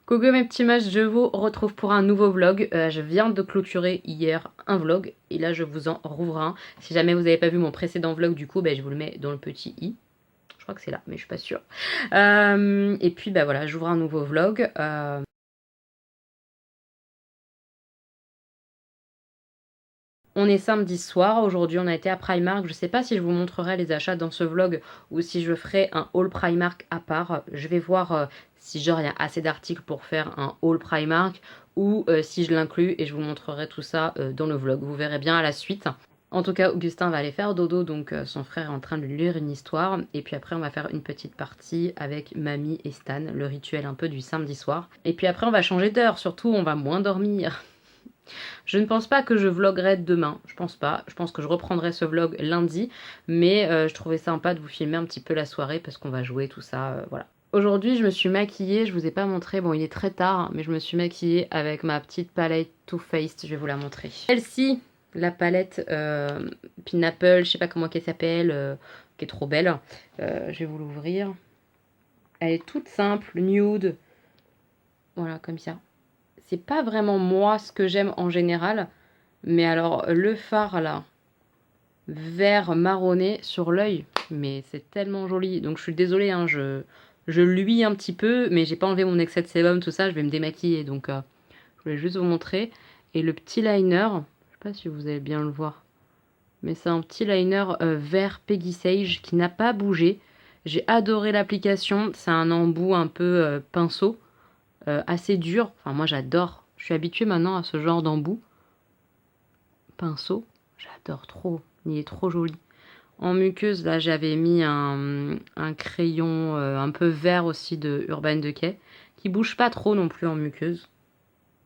Coucou mes petits matchs, je vous retrouve pour un nouveau vlog. Je viens de clôturer hier un vlog et là je vous en rouvre un. Si jamais vous n'avez pas vu mon précédent vlog du coup, je vous le mets dans le petit i. Je crois que c'est là, mais je suis pas sûre. Et puis voilà, j'ouvre un nouveau vlog. On est samedi soir, aujourd'hui on a été à Primark, je sais pas si je vous montrerai les achats dans ce vlog ou si je ferai un haul Primark à part. Je vais voir si genre il y a assez d'articles pour faire un haul Primark ou si je l'inclus et je vous montrerai tout ça dans le vlog, vous verrez bien à la suite. En tout cas, Augustin va aller faire dodo, donc son frère est en train de lui lire une histoire. Et puis après, on va faire une petite partie avec Mamie et Stan, le rituel un peu du samedi soir. Et puis après, on va changer d'heure, surtout on va moins dormir. Je ne pense pas que je vloguerai demain, je pense pas. Je pense que je reprendrai ce vlog lundi, mais je trouvais sympa de vous filmer un petit peu la soirée parce qu'on va jouer tout ça, voilà. Aujourd'hui, je me suis maquillée, je vous ai pas montré, bon il est très tard, mais je me suis maquillée avec ma petite palette Too Faced, je vais vous la montrer. Celle-ci, la palette Pineapple, je sais pas comment elle s'appelle, qui est trop belle. Je vais vous l'ouvrir. Elle est toute simple, nude, voilà comme ça. C'est pas vraiment moi ce que j'aime en général. Mais alors le fard là, vert marronné sur l'œil, mais c'est tellement joli. Donc je suis désolée, hein, je luis un petit peu, mais j'ai pas enlevé mon excès de sébum, tout ça, je vais me démaquiller. Donc je voulais juste vous montrer. Et le petit liner, je sais pas si vous allez bien le voir, mais c'est un petit liner vert Peggy Sage qui n'a pas bougé. J'ai adoré l'application, c'est un embout un peu pinceau. Assez dur, enfin moi j'adore, je suis habituée maintenant à ce genre d'embout. Pinceau, j'adore trop, il est trop joli. En muqueuse, là j'avais mis un crayon un peu vert aussi de Urban Decay, qui bouge pas trop non plus en muqueuse.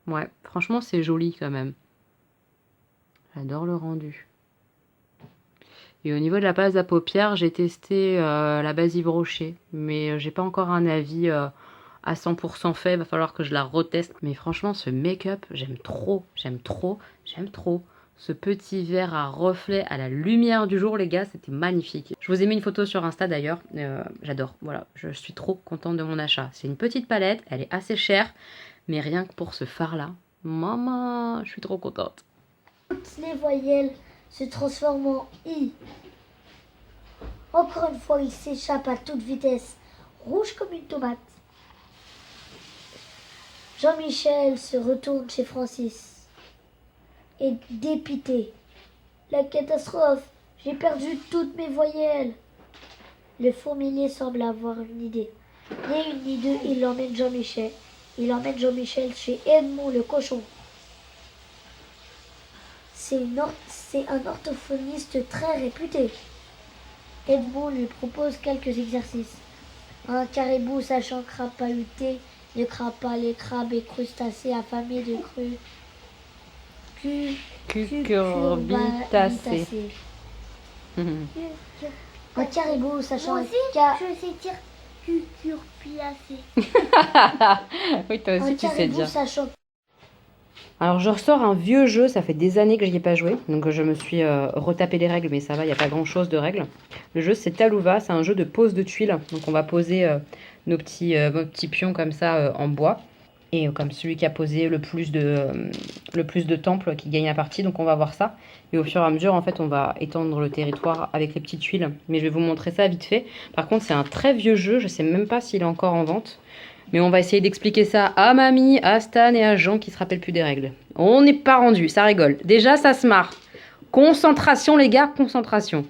Ouais, franchement c'est joli quand même. J'adore le rendu. Et au niveau de la base à paupières, j'ai testé la base Yves Rocher, mais j'ai pas encore un avis à 100% fait, va falloir que je la reteste. Mais franchement, ce make-up, j'aime trop, j'aime trop, j'aime trop. Ce petit verre à reflet à la lumière du jour, les gars, c'était magnifique. Je vous ai mis une photo sur Insta d'ailleurs, j'adore, voilà, je suis trop contente de mon achat. C'est une petite palette, elle est assez chère, mais rien que pour ce fard-là, maman, je suis trop contente. Toutes les voyelles se transforment en I. Encore une fois, il s'échappe à toute vitesse, rouge comme une tomate. Jean-Michel se retourne chez Francis. Et dépité. La catastrophe, j'ai perdu toutes mes voyelles. Le fourmilier semble avoir une idée. Ni une ni deux, il emmène Jean-Michel. Il emmène Jean-Michel chez Edmond le cochon. C'est un orthophoniste très réputé. Edmond lui propose quelques exercices. Un caribou sachant crapahuter ne craint pas les crabes et crustacés affamés de Cucurbitacées. Un caribou sachant... Moi aussi, je sais dire cucurbitacées. Oui, toi aussi Un tu sais caribou dire. sachant... Alors je ressors un vieux jeu, ça fait des années que je n'y ai pas joué, donc je me suis retapé les règles, mais ça va, il n'y a pas grand chose de règles. Le jeu c'est Talouva, c'est un jeu de pose de tuiles, donc on va poser nos petits pions comme ça en bois, et comme celui qui a posé le plus de temples qui gagne la partie, donc on va voir ça. Et au fur et à mesure, en fait, on va étendre le territoire avec les petites tuiles, mais je vais vous montrer ça vite fait. Par contre, c'est un très vieux jeu, je sais même pas s'il est encore en vente. Mais on va essayer d'expliquer ça à Mamie, à Stan et à Jean qui se rappellent plus des règles. On n'est pas rendu, ça rigole. Déjà, ça se marre. Concentration, les gars, concentration.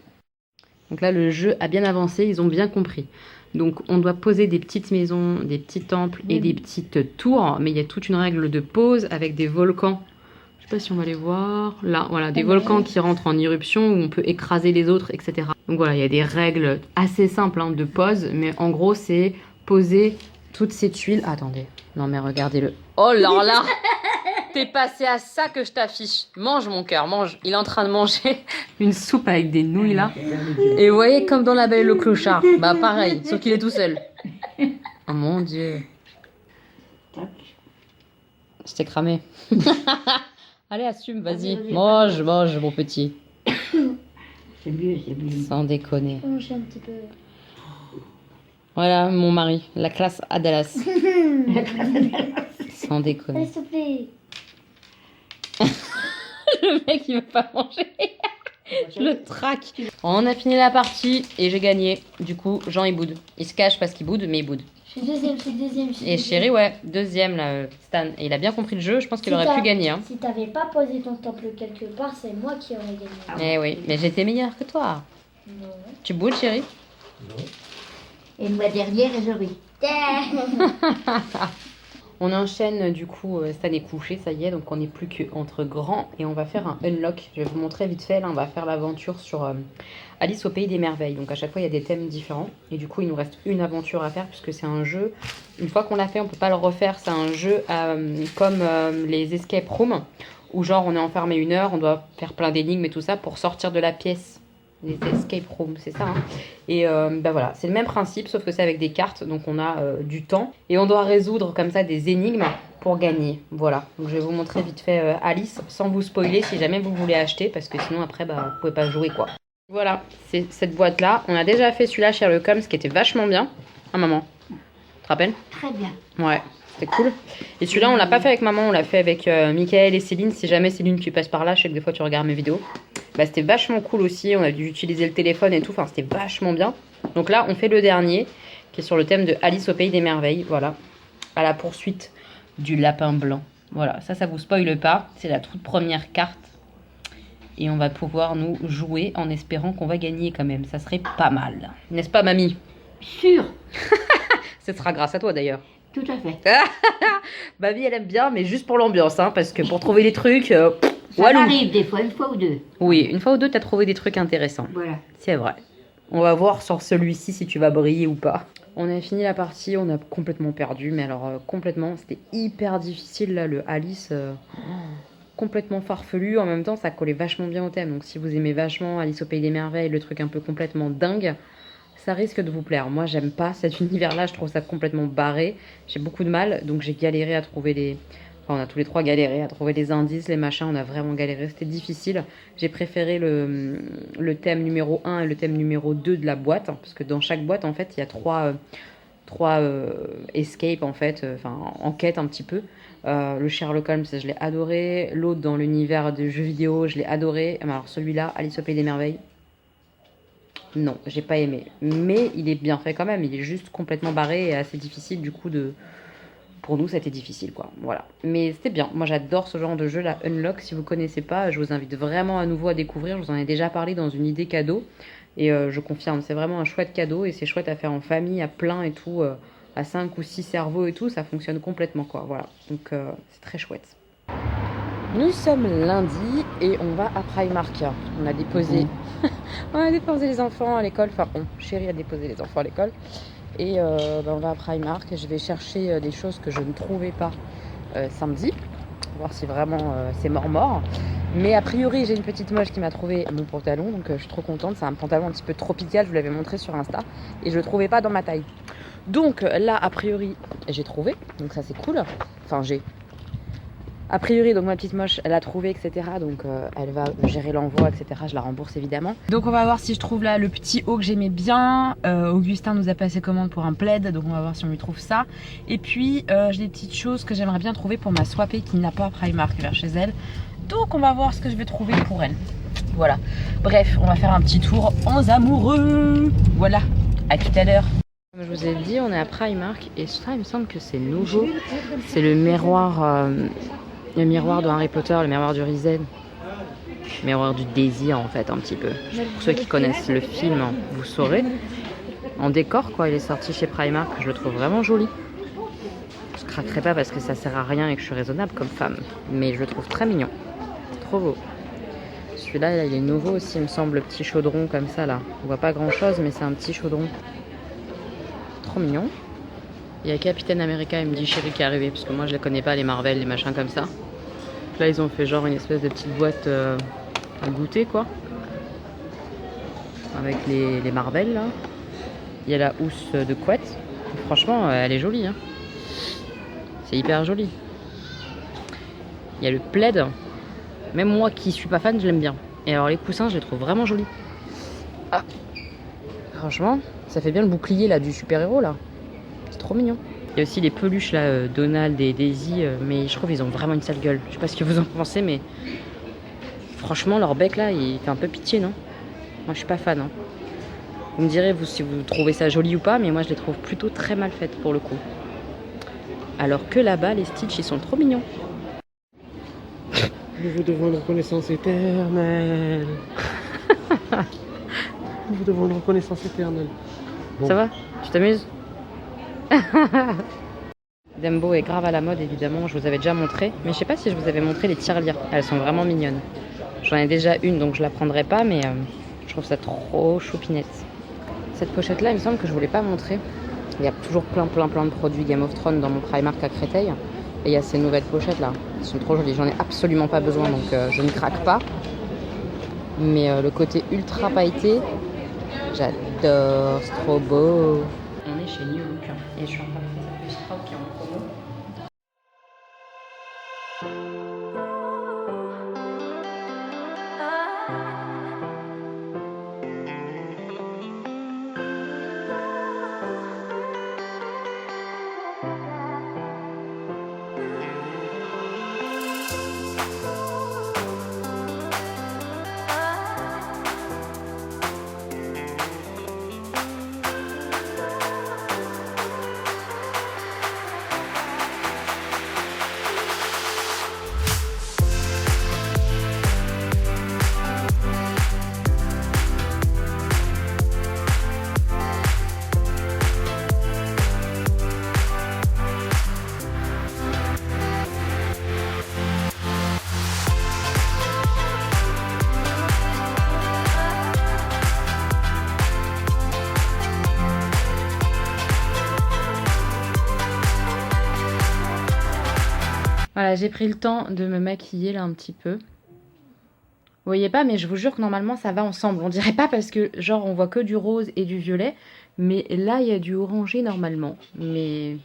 Donc là, le jeu a bien avancé, ils ont bien compris. Donc, on doit poser des petites maisons, des petits temples et des petites tours. Mais il y a toute une règle de pose avec des volcans. Je sais pas si on va les voir. Là, voilà, des volcans qui rentrent en éruption où on peut écraser les autres, etc. Donc voilà, il y a des règles assez simples de pose. Mais en gros, c'est poser... toutes ces tuiles. Attendez. Non mais regardez-le. Oh là là. T'es passé à ça que je t'affiche. Mange mon cœur, mange. Il est en train de manger une soupe avec des nouilles là. Et vous voyez comme dans La Belle et le Clochard. Bah pareil, sauf qu'il est tout seul. Oh mon Dieu. Je t'ai cramé. Allez, assume, vas-y. Mange, mange mon petit. C'est mieux, c'est mieux. Sans déconner. Mange un petit peu. Voilà mon mari, la classe à Dallas. La classe à Dallas. Sans déconner. Allez, s'il te plaît. Le mec il veut pas manger. Je le traque. On a fini la partie et j'ai gagné. Du coup, Jean il boude. Il se cache parce qu'il boude, mais il boude. Je suis deuxième, je suis deuxième. Je suis Et deuxième. Chéri, ouais, deuxième là, Stan. Et il a bien compris le jeu, je pense qu'il Si aurait t'as- pu gagner. Hein. Si t'avais pas posé ton temple quelque part, c'est moi qui aurais gagné. Eh oui, mais j'étais meilleure que toi. Non. Tu boudes, Chéri? Et moi derrière, je ris. On enchaîne du coup, Stan est couché, ça y est, donc on n'est plus qu'entre grands et on va faire un unlock. Je vais vous montrer vite fait, là on va faire l'aventure sur Alice au Pays des Merveilles. Donc à chaque fois il y a des thèmes différents et du coup il nous reste une aventure à faire puisque c'est un jeu, une fois qu'on l'a fait on peut pas le refaire, c'est un jeu comme les escape rooms où genre on est enfermé 1 heure, on doit faire plein d'énigmes et tout ça pour sortir de la pièce. Les escape rooms, c'est ça. Hein. Et bah voilà, c'est le même principe, sauf que c'est avec des cartes, donc on a du temps. Et on doit résoudre comme ça des énigmes pour gagner. Voilà, donc je vais vous montrer vite fait Alice, sans vous spoiler si jamais vous voulez acheter, parce que sinon après, bah, vous pouvez pas jouer quoi. Voilà, c'est cette boîte-là. On a déjà fait celui-là chez Sherlock Holmes, qui était vachement bien. Ah maman, tu te rappelles? Très bien. Ouais, c'était cool. Et celui-là, on l'a pas fait avec maman, on l'a fait avec Michael et Céline. Si jamais Céline, tu passes par là, je sais que des fois tu regardes mes vidéos. Bah, c'était vachement cool aussi, on a dû utiliser le téléphone et tout, enfin c'était vachement bien. Donc là, on fait le dernier, qui est sur le thème de Alice au Pays des Merveilles, voilà. À la poursuite du lapin blanc. Voilà, ça vous spoile pas, c'est la toute première carte. Et on va pouvoir nous jouer en espérant qu'on va gagner quand même, ça serait pas mal. N'est-ce pas mamie? Sûr. Ce sera grâce à toi d'ailleurs. Tout à fait. Mamie elle aime bien, mais juste pour l'ambiance, hein, parce que pour trouver les trucs... Ça walou. m'arrive des fois, 1 ou 2 fois. Oui, une fois ou deux, t'as trouvé des trucs intéressants. Voilà. C'est vrai. On va voir sur celui-ci si tu vas briller ou pas. On a fini la partie, on a complètement perdu, mais alors complètement, c'était hyper difficile là, le Alice, complètement farfelu. En même temps, ça collait vachement bien au thème. Donc si vous aimez vachement Alice au Pays des Merveilles, le truc un peu complètement dingue, ça risque de vous plaire. Moi, j'aime pas cet univers-là, je trouve ça complètement barré. J'ai beaucoup de mal, donc j'ai galéré à trouver les... Enfin, on a tous les trois galéré à trouver les indices, les machins, on a vraiment galéré, c'était difficile. J'ai préféré le thème numéro 1 et le thème numéro 2 de la boîte, hein, parce que dans chaque boîte, en fait, il y a trois escape, en fait, enfin, enquête un petit peu. Le Sherlock Holmes, je l'ai adoré. L'autre, dans l'univers des jeux vidéo, je l'ai adoré. Alors, celui-là, Alice au Pays des Merveilles, non, j'ai pas aimé. Mais il est bien fait quand même, il est juste complètement barré et assez difficile, du coup, de... Pour nous, c'était difficile, quoi. Voilà. Mais c'était bien. Moi, j'adore ce genre de jeu, la Unlock. Si vous connaissez pas, je vous invite vraiment à nouveau à découvrir. Je vous en ai déjà parlé dans une idée cadeau. Et je confirme, c'est vraiment un chouette cadeau. Et c'est chouette à faire en famille, à plein et tout. À 5 ou 6 cerveaux et tout. Ça fonctionne complètement, quoi. Voilà. Donc, c'est très chouette. Nous sommes lundi et on va à Primark. On a déposé... on a déposé les enfants à l'école. Enfin, Chéri a déposé les enfants à l'école. Et on va à Primark, je vais chercher des choses que je ne trouvais pas samedi, voir si vraiment c'est mort. Mais a priori, j'ai une petite moche qui m'a trouvé mon pantalon, donc je suis trop contente. C'est un pantalon un petit peu tropical, je vous l'avais montré sur Insta, et je le trouvais pas dans ma taille. Donc là, a priori, j'ai trouvé, donc ça c'est cool. Enfin, a priori, donc ma petite moche, elle a trouvé, etc. Donc elle va gérer l'envoi, etc. Je la rembourse évidemment. Donc on va voir si je trouve là le petit haut que j'aimais bien. Augustin nous a passé commande pour un plaid, donc on va voir si on lui trouve ça. Et puis j'ai des petites choses que j'aimerais bien trouver pour ma Swapée qui n'a pas Primark vers chez elle. Donc on va voir ce que je vais trouver pour elle. Voilà. Bref, on va faire un petit tour en amoureux. Voilà. À tout à l'heure. Comme je vous ai dit, on est à Primark et ça, il me semble que c'est nouveau. C'est le miroir. Le miroir de Harry Potter, le miroir du Risen, le miroir du désir en fait un petit peu. Pour ceux qui connaissent le film, vous saurez. En décor quoi, il est sorti chez Primark, je le trouve vraiment joli. Je craquerai pas parce que ça sert à rien et que je suis raisonnable comme femme, mais je le trouve très mignon, trop beau. Celui-là, là, il est nouveau aussi, il me semble, le petit chaudron comme ça là. On voit pas grand chose, mais c'est un petit chaudron. Trop mignon. Il y a Captain America, il me dit Chéri qui est arrivé, parce que moi je les connais pas, les Marvel, les machins comme ça. Là ils ont fait genre une espèce de petite boîte à goûter quoi. Avec les Marvel là. Il y a la housse de couette. Franchement elle est jolie hein. C'est hyper joli. Il y a le plaid. Même moi qui suis pas fan je l'aime bien. Et alors les coussins je les trouve vraiment jolis. Ah. Franchement Ça fait bien le bouclier là du super-héros là. C'est trop mignon. Il y a aussi les peluches là, Donald et Daisy, mais je trouve qu'ils ont vraiment une sale gueule. Je sais pas ce que vous en pensez, mais franchement leur bec là, il fait un peu pitié, non? Moi je suis pas fan. Hein. Vous me direz vous si vous trouvez ça joli ou pas, mais moi je les trouve plutôt très mal faites pour le coup. Alors que là-bas, les Stitch ils sont trop mignons. Nous vous devons une reconnaissance éternelle. Nous vous devons une reconnaissance éternelle. Bon. Ça va? Tu t'amuses? Dumbo est grave à la mode évidemment, je vous avais déjà montré, mais je sais pas si je vous avais montré les tirelires, elles sont vraiment mignonnes. J'en ai déjà une donc je la prendrai pas, mais je trouve ça trop choupinette. Cette pochette là il me semble que je voulais pas montrer. Il y a toujours plein de produits Game of Thrones dans mon Primark à Créteil. Et il y a ces nouvelles pochettes là, elles sont trop jolies, j'en ai absolument pas besoin donc je ne craque pas. Mais le côté ultra pailleté, j'adore, c'est trop beau. On est chez New Look et je suis en train de faire cette petite robe qui est en promo. Voilà, j'ai pris le temps de me maquiller là un petit peu. Vous voyez pas, mais je vous jure que normalement ça va ensemble. On dirait pas parce que genre on voit que du rose et du violet, mais là il y a du orangé normalement. Mais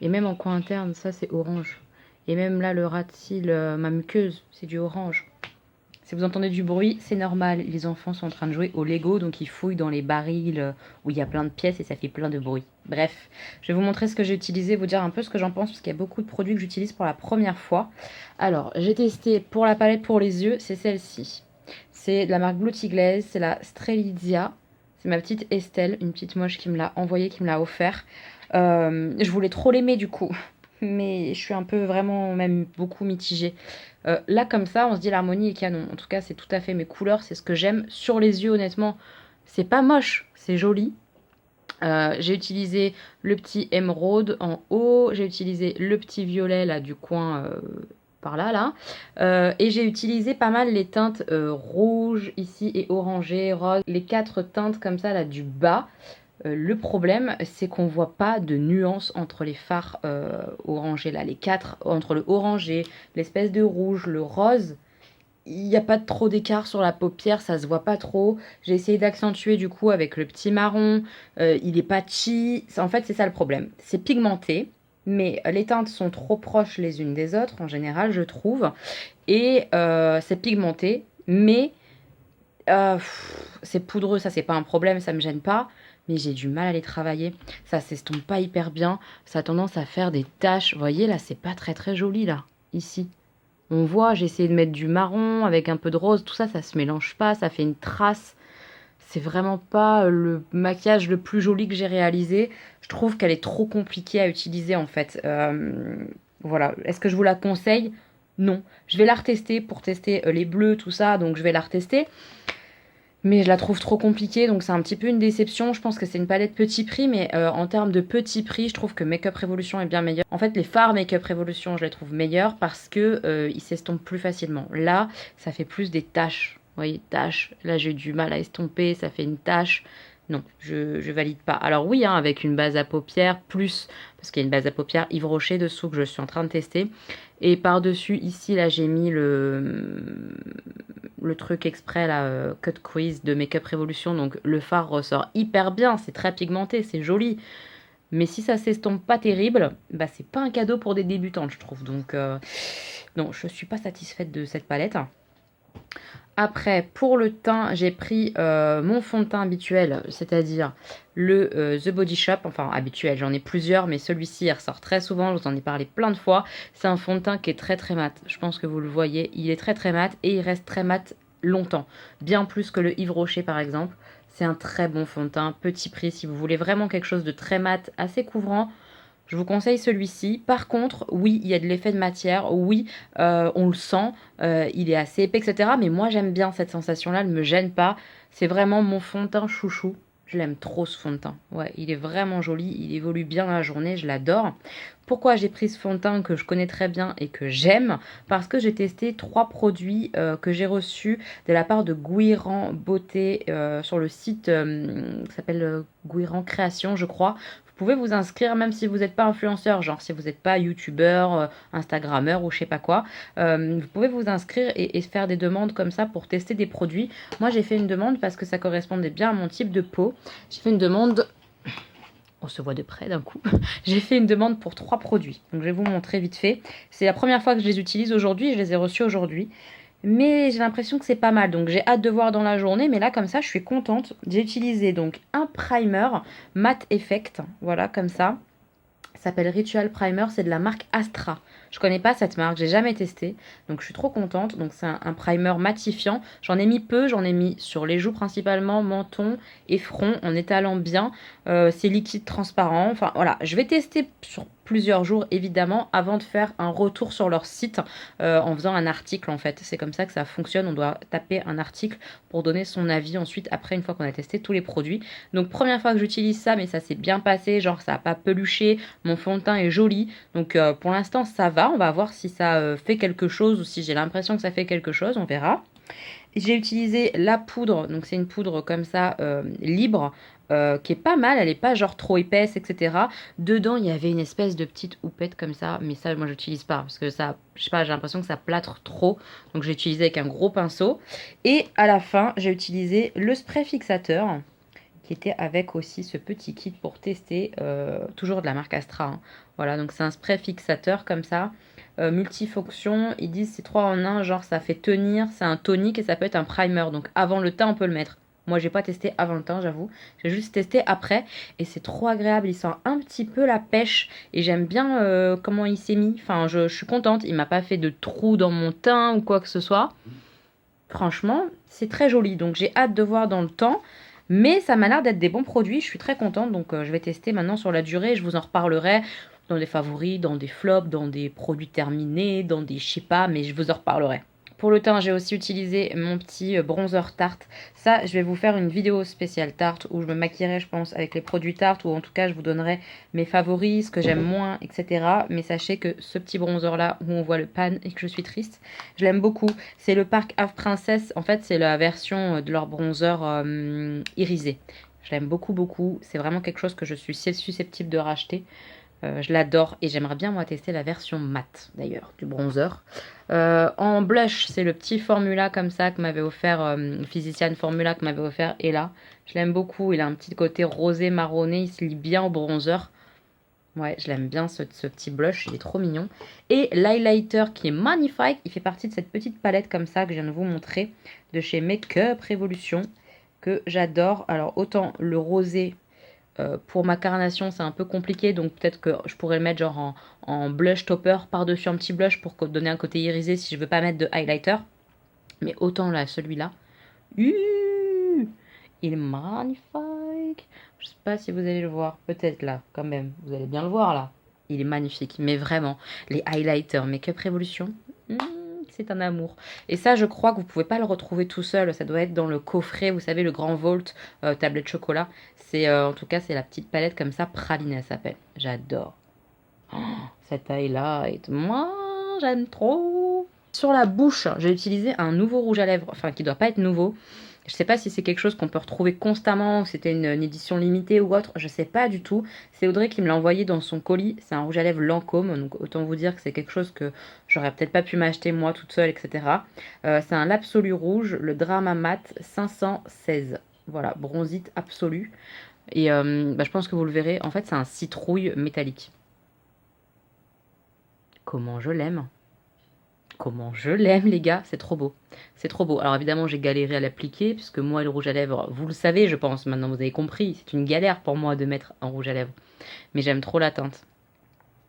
et même en coin interne, ça c'est orange. Et même là le ras de cils, ma muqueuse, c'est du orange. Si vous entendez du bruit, c'est normal. Les enfants sont en train de jouer au Lego, donc ils fouillent dans les barils où il y a plein de pièces et ça fait plein de bruit. Bref, je vais vous montrer ce que j'ai utilisé, vous dire un peu ce que j'en pense, parce qu'il y a beaucoup de produits que j'utilise pour la première fois. Alors, j'ai testé pour la palette pour les yeux, c'est celle-ci. C'est de la marque Beauty Glaze, c'est la Strelitzia. C'est ma petite Estelle, une petite moche qui me l'a envoyé, qui me l'a offert. Je voulais trop l'aimer du coup, mais je suis un peu vraiment même beaucoup mitigée. Là comme ça on se dit l'harmonie est canon, en tout cas c'est tout à fait mes couleurs, c'est ce que j'aime. Sur les yeux honnêtement c'est pas moche, c'est joli. J'ai utilisé le petit émeraude en haut, j'ai utilisé le petit violet là du coin par là et j'ai utilisé pas mal les teintes rouge ici et orangé, rose, les 4 teintes comme ça là du bas. Le problème, c'est qu'on voit pas de nuance entre les fards orangés là, les 4, entre le orangé, l'espèce de rouge, le rose. Il n'y a pas trop d'écart sur la paupière, ça se voit pas trop. J'ai essayé d'accentuer du coup avec le petit marron, il est patchy. En fait, c'est ça le problème. C'est pigmenté, mais les teintes sont trop proches les unes des autres en général, je trouve. Et c'est pigmenté, mais c'est poudreux, ça c'est pas un problème, ça me gêne pas. Mais j'ai du mal à les travailler. Ça s'estompe pas hyper bien. Ça a tendance à faire des taches. Vous voyez, là, c'est pas très joli, là. Ici. On voit, j'ai essayé de mettre du marron avec un peu de rose. Tout ça, ça se mélange pas. Ça fait une trace. C'est vraiment pas le maquillage le plus joli que j'ai réalisé. Je trouve qu'elle est trop compliquée à utiliser, en fait. Voilà. Est-ce que je vous la conseille? Non. Je vais la retester pour tester les bleus, tout ça. Donc, je vais la retester. Mais je la trouve trop compliquée, donc c'est un petit peu une déception. Je pense que c'est une palette petit prix, mais en termes de petit prix, je trouve que Makeup Revolution est bien meilleur. En fait, les fards Makeup Revolution, je les trouve meilleurs parce que ils s'estompent plus facilement. Là, ça fait plus des taches. Vous voyez, taches. Là, j'ai du mal à estomper, ça fait une tache. Non, je valide pas. Alors oui, hein, avec une base à paupières, plus, parce qu'il y a une base à paupières Yves Rocher dessous que je suis en train de tester. Et par-dessus, ici, là, j'ai mis le truc exprès, là, Cut Quiz de Makeup Revolution. Donc, le fard ressort hyper bien. C'est très pigmenté, c'est joli. Mais si ça s'estompe pas terrible, bah, c'est pas un cadeau pour des débutantes, je trouve. Donc, non, je suis pas satisfaite de cette palette. Après, pour le teint, j'ai pris mon fond de teint habituel, c'est-à-dire le The Body Shop, enfin habituel, j'en ai plusieurs, mais celui-ci il ressort très souvent, je vous en ai parlé plein de fois. C'est un fond de teint qui est très très mat, je pense que vous le voyez, il est très très mat et il reste très mat longtemps, bien plus que le Yves Rocher par exemple. C'est un très bon fond de teint, petit prix, si vous voulez vraiment quelque chose de très mat, assez couvrant. Je vous conseille celui-ci. Par contre, oui, il y a de l'effet de matière. Oui, on le sent. Il est assez épais, etc. Mais moi, j'aime bien cette sensation-là. Elle ne me gêne pas. C'est vraiment mon fond de teint chouchou. Je l'aime trop, ce fond de teint. Ouais, il est vraiment joli. Il évolue bien la journée. Je l'adore. Pourquoi j'ai pris ce fond de teint que je connais très bien et que j'aime? Parce que j'ai testé 3 produits que j'ai reçus de la part de Guiran Beauté sur le site qui s'appelle Guiran Création, je crois. Vous pouvez vous inscrire même si vous n'êtes pas influenceur, genre si vous n'êtes pas youtubeur, instagrammeur ou je sais pas quoi. Vous pouvez vous inscrire et faire des demandes comme ça pour tester des produits. Moi j'ai fait une demande parce que ça correspondait bien à mon type de peau. J'ai fait une demande... On se voit de près d'un coup. J'ai fait une demande pour 3 produits. Donc je vais vous montrer vite fait. C'est la première fois que je les utilise aujourd'hui. Je les ai reçus aujourd'hui. Mais j'ai l'impression que c'est pas mal, donc j'ai hâte de voir dans la journée. Mais là, comme ça, je suis contente. J'ai utilisé donc un primer Matte Effect, voilà, comme ça. Ça s'appelle Ritual Primer, c'est de la marque Astra. Je connais pas cette marque, j'ai jamais testé, donc je suis trop contente. Donc c'est un primer matifiant. J'en ai mis peu, j'en ai mis sur les joues principalement, menton et front en étalant bien. C'est liquide transparent. Enfin voilà, je vais tester sur plusieurs jours évidemment avant de faire un retour sur leur site en faisant un article en fait. C'est comme ça que ça fonctionne. On doit taper un article pour donner son avis ensuite après une fois qu'on a testé tous les produits. Donc première fois que j'utilise ça, mais ça s'est bien passé, genre ça n'a pas peluché, mon fond de teint est joli. Donc pour l'instant ça va, on va voir si ça fait quelque chose ou si j'ai l'impression que ça fait quelque chose, on verra. J'ai utilisé la poudre, donc c'est une poudre comme ça libre, qui est pas mal, elle est pas genre trop épaisse, etc. Dedans il y avait une espèce de petite houppette comme ça, mais ça moi j'utilise pas parce que ça, je sais pas, j'ai l'impression que ça plâtre trop, donc j'ai utilisé avec un gros pinceau. Et à la fin j'ai utilisé le spray fixateur qui était avec aussi ce petit kit pour tester, toujours de la marque Astra, hein. Voilà, donc c'est un spray fixateur comme ça, multifonction. Ils disent c'est 3 en 1, genre ça fait tenir, c'est un tonique et ça peut être un primer. Donc avant le teint, on peut le mettre. Moi, j'ai pas testé avant le teint, j'avoue. J'ai juste testé après et c'est trop agréable. Il sent un petit peu la pêche et j'aime bien comment il s'est mis. Enfin, je suis contente. Il m'a pas fait de trous dans mon teint ou quoi que ce soit. Franchement, c'est très joli. Donc j'ai hâte de voir dans le temps. Mais ça m'a l'air d'être des bons produits. Je suis très contente. Donc je vais tester maintenant sur la durée. Je vous en reparlerai dans des favoris, dans des flops, dans des produits terminés, dans des je sais pas, mais je vous en reparlerai. Pour le teint, j'ai aussi utilisé mon petit bronzer Tarte. Ça, je vais vous faire une vidéo spéciale Tarte où je me maquillerai, je pense, avec les produits Tarte, ou en tout cas, je vous donnerai mes favoris, ce que j'aime moins, etc. Mais sachez que ce petit bronzer-là, où on voit le pan et que je suis triste, je l'aime beaucoup. C'est le Park Have Princess. En fait, c'est la version de leur bronzer irisé. Je l'aime beaucoup, beaucoup. C'est vraiment quelque chose que je suis susceptible de racheter. Je l'adore et j'aimerais bien moi tester la version mat d'ailleurs du bronzer. En blush, c'est le petit Formula comme ça que m'avait offert Physician Formula que m'avait offert Ella. Je l'aime beaucoup, il a un petit côté rosé marronné, il se lie bien au bronzer. Ouais, je l'aime bien ce petit blush, il est trop mignon. Et l'highlighter qui est magnifique, il fait partie de cette petite palette comme ça que je viens de vous montrer de chez Makeup Revolution que j'adore. Alors autant le rosé pour ma carnation, c'est un peu compliqué, donc peut-être que je pourrais le mettre genre en blush topper par-dessus un petit blush pour donner un côté irisé si je veux pas mettre de highlighter. Mais autant là, celui-là, il est magnifique. Je sais pas si vous allez le voir, peut-être là, quand même. Vous allez bien le voir là. Il est magnifique, mais vraiment, les highlighters Makeup Revolution, c'est un amour. Et ça, je crois que vous pouvez pas le retrouver tout seul. Ça doit être dans le coffret, vous savez, le grand Vault tablette chocolat. C'est en tout cas, c'est la petite palette comme ça, praline, elle s'appelle. J'adore. Oh, cette highlight, moi, j'aime trop. Sur la bouche, j'ai utilisé un nouveau rouge à lèvres, enfin qui doit pas être nouveau. Je sais pas si c'est quelque chose qu'on peut retrouver constamment, ou c'était une édition limitée ou autre, je sais pas du tout. C'est Audrey qui me l'a envoyé dans son colis. C'est un rouge à lèvres Lancôme, donc autant vous dire que c'est quelque chose que j'aurais peut-être pas pu m'acheter moi toute seule, etc. C'est un l'absolu rouge, le Drama Mat 516. Voilà, bronzite absolue. Et je pense que vous le verrez, en fait c'est un citrouille métallique. Comment je l'aime. comment je l'aime, les gars, c'est trop beau. C'est trop beau. Alors évidemment, j'ai galéré à l'appliquer, puisque moi, le rouge à lèvres, vous le savez, je pense, maintenant vous avez compris, c'est une galère pour moi de mettre un rouge à lèvres. Mais j'aime trop la teinte.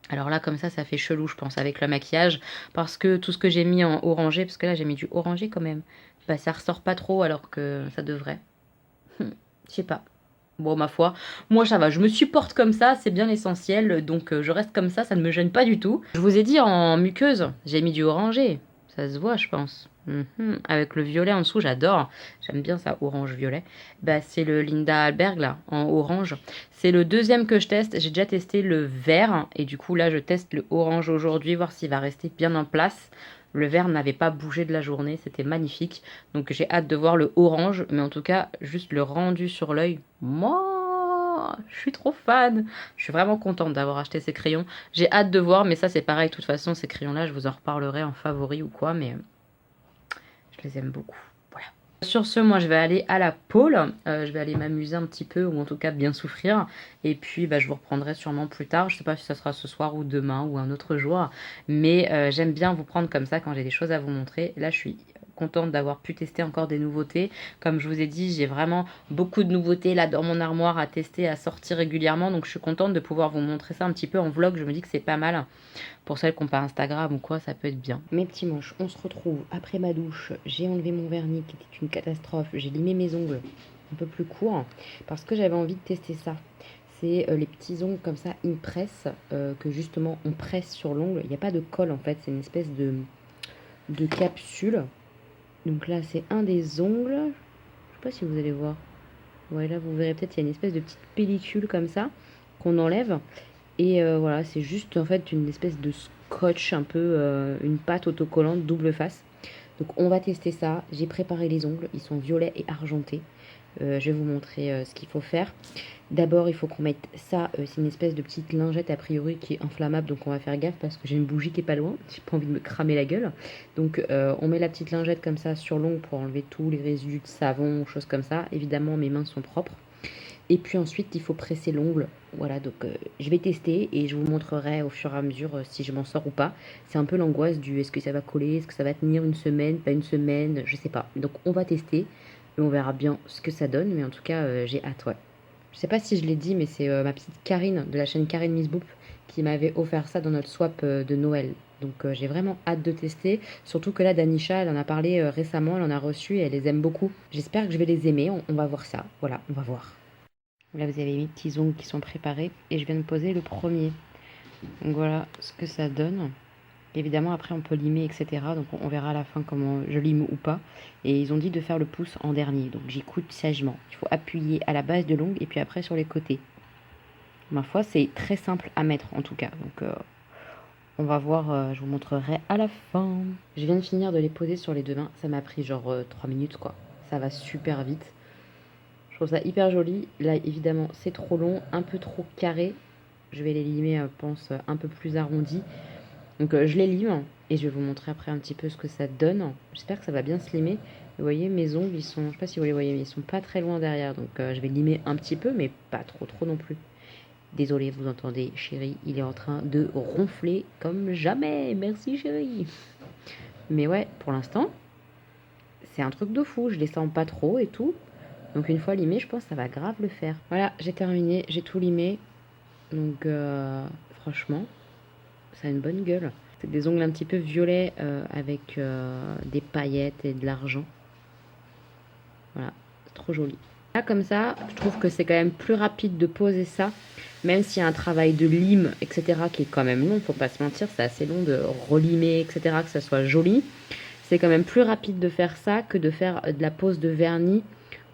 Alors là, comme ça fait chelou, je pense, avec le maquillage, parce que tout ce que j'ai mis en orangé, parce que là, j'ai mis du orangé quand même, bah ça ressort pas trop alors que ça devrait. Je sais pas. Bon, ma foi, moi ça va, je me supporte comme ça, c'est bien l'essentiel, donc je reste comme ça ne me gêne pas du tout. Je vous ai dit en muqueuse, j'ai mis du orangé, ça se voit je pense. Avec le violet en dessous, j'adore, j'aime bien ça, orange-violet. Bah, c'est le Linda Alberg là, en orange. C'est le deuxième que je teste, j'ai déjà testé le vert, et du coup là je teste le orange aujourd'hui, voir s'il va rester bien en place. Le vert n'avait pas bougé de la journée, c'était magnifique. Donc j'ai hâte de voir le orange, mais en tout cas, juste le rendu sur l'œil. Moi, je suis trop fan. Je suis vraiment contente d'avoir acheté ces crayons. J'ai hâte de voir, mais ça c'est pareil, de toute façon, ces crayons-là, je vous en reparlerai en favori ou quoi, mais je les aime beaucoup. Voilà. Sur ce, moi je vais aller à la pôle, je vais aller m'amuser un petit peu, ou en tout cas bien souffrir, et puis bah, je vous reprendrai sûrement plus tard, je sais pas si ça sera ce soir ou demain ou un autre jour, mais j'aime bien vous prendre comme ça quand j'ai des choses à vous montrer. Là je suis contente d'avoir pu tester encore des nouveautés. Comme je vous ai dit, j'ai vraiment beaucoup de nouveautés là dans mon armoire à tester, à sortir régulièrement, donc je suis contente de pouvoir vous montrer ça un petit peu en vlog. Je me dis que c'est pas mal. Pour celles qui n'ont pas Instagram ou quoi, ça peut être bien. Mes petits moches, on se retrouve après ma douche. J'ai enlevé mon vernis qui était une catastrophe. J'ai limé mes ongles un peu plus courts parce que j'avais envie de tester ça. C'est les petits ongles comme ça, Impress, que justement on presse sur l'ongle. Il n'y a pas de colle en fait, c'est une espèce de capsule. Donc là, c'est un des ongles. Je sais pas si vous allez voir. Ouais, là, vous verrez peut-être, il y a une espèce de petite pellicule comme ça qu'on enlève. Et voilà, c'est juste en fait une espèce de scotch, un peu une pâte autocollante double face. Donc on va tester ça. J'ai préparé les ongles, ils sont violets et argentés. Je vais vous montrer ce qu'il faut faire. D'abord, il faut qu'on mette ça, c'est une espèce de petite lingette a priori qui est inflammable, donc on va faire gaffe parce que j'ai une bougie qui est pas loin, j'ai pas envie de me cramer la gueule. Donc on met la petite lingette comme ça sur l'ongle pour enlever tous les résidus de savon, choses comme ça. Évidemment, mes mains sont propres. Et puis ensuite, il faut presser l'ongle. Voilà, donc je vais tester et je vous montrerai au fur et à mesure si je m'en sors ou pas. C'est un peu l'angoisse du est-ce que ça va coller, est-ce que ça va tenir une semaine, pas une semaine, je sais pas. Donc on va tester et on verra bien ce que ça donne, mais en tout cas, j'ai hâte, ouais. Je sais pas si je l'ai dit, mais c'est ma petite Karine de la chaîne Karine Miss Boop qui m'avait offert ça dans notre swap de Noël. Donc j'ai vraiment hâte de tester. Surtout que là, Danisha, elle en a parlé récemment, elle en a reçu et elle les aime beaucoup. J'espère que je vais les aimer, on va voir ça. Voilà, on va voir. Là, vous avez mes petits ongles qui sont préparés et je viens de poser le premier. Donc voilà ce que ça donne. Évidemment, après, on peut limer, etc. Donc on verra à la fin comment je lime ou pas. Et ils ont dit de faire le pouce en dernier. Donc j'écoute sagement. Il faut appuyer à la base de l'ongle et puis après sur les côtés. Ma foi, c'est très simple à mettre en tout cas. Donc on va voir, je vous montrerai à la fin. Je viens de finir de les poser sur les deux mains. Ça m'a pris genre 3 minutes quoi. Ça va super vite. Je trouve ça hyper joli. Là, évidemment, c'est trop long, un peu trop carré. Je vais les limer, je pense, un peu plus arrondis. Donc je les lime et je vais vous montrer après un petit peu ce que ça donne. J'espère que ça va bien se limer. Vous voyez, mes ongles, ils sont, je sais pas si vous les voyez, mais ils sont pas très loin derrière. Donc je vais limer un petit peu, mais pas trop non plus. Désolée, vous entendez, chérie, il est en train de ronfler comme jamais. Merci chérie. Mais ouais, pour l'instant, c'est un truc de fou. Je les sens pas trop et tout. Donc une fois limé, je pense que ça va grave le faire. Voilà, j'ai terminé, j'ai tout limé. Donc franchement, ça a une bonne gueule. C'est des ongles un petit peu violets avec des paillettes et de l'argent. Voilà, c'est trop joli. Là comme ça, je trouve que c'est quand même plus rapide de poser ça. Même s'il y a un travail de lime, etc. qui est quand même long, faut pas se mentir, c'est assez long de relimer, etc. que ça soit joli. C'est quand même plus rapide de faire ça que de faire de la pose de vernis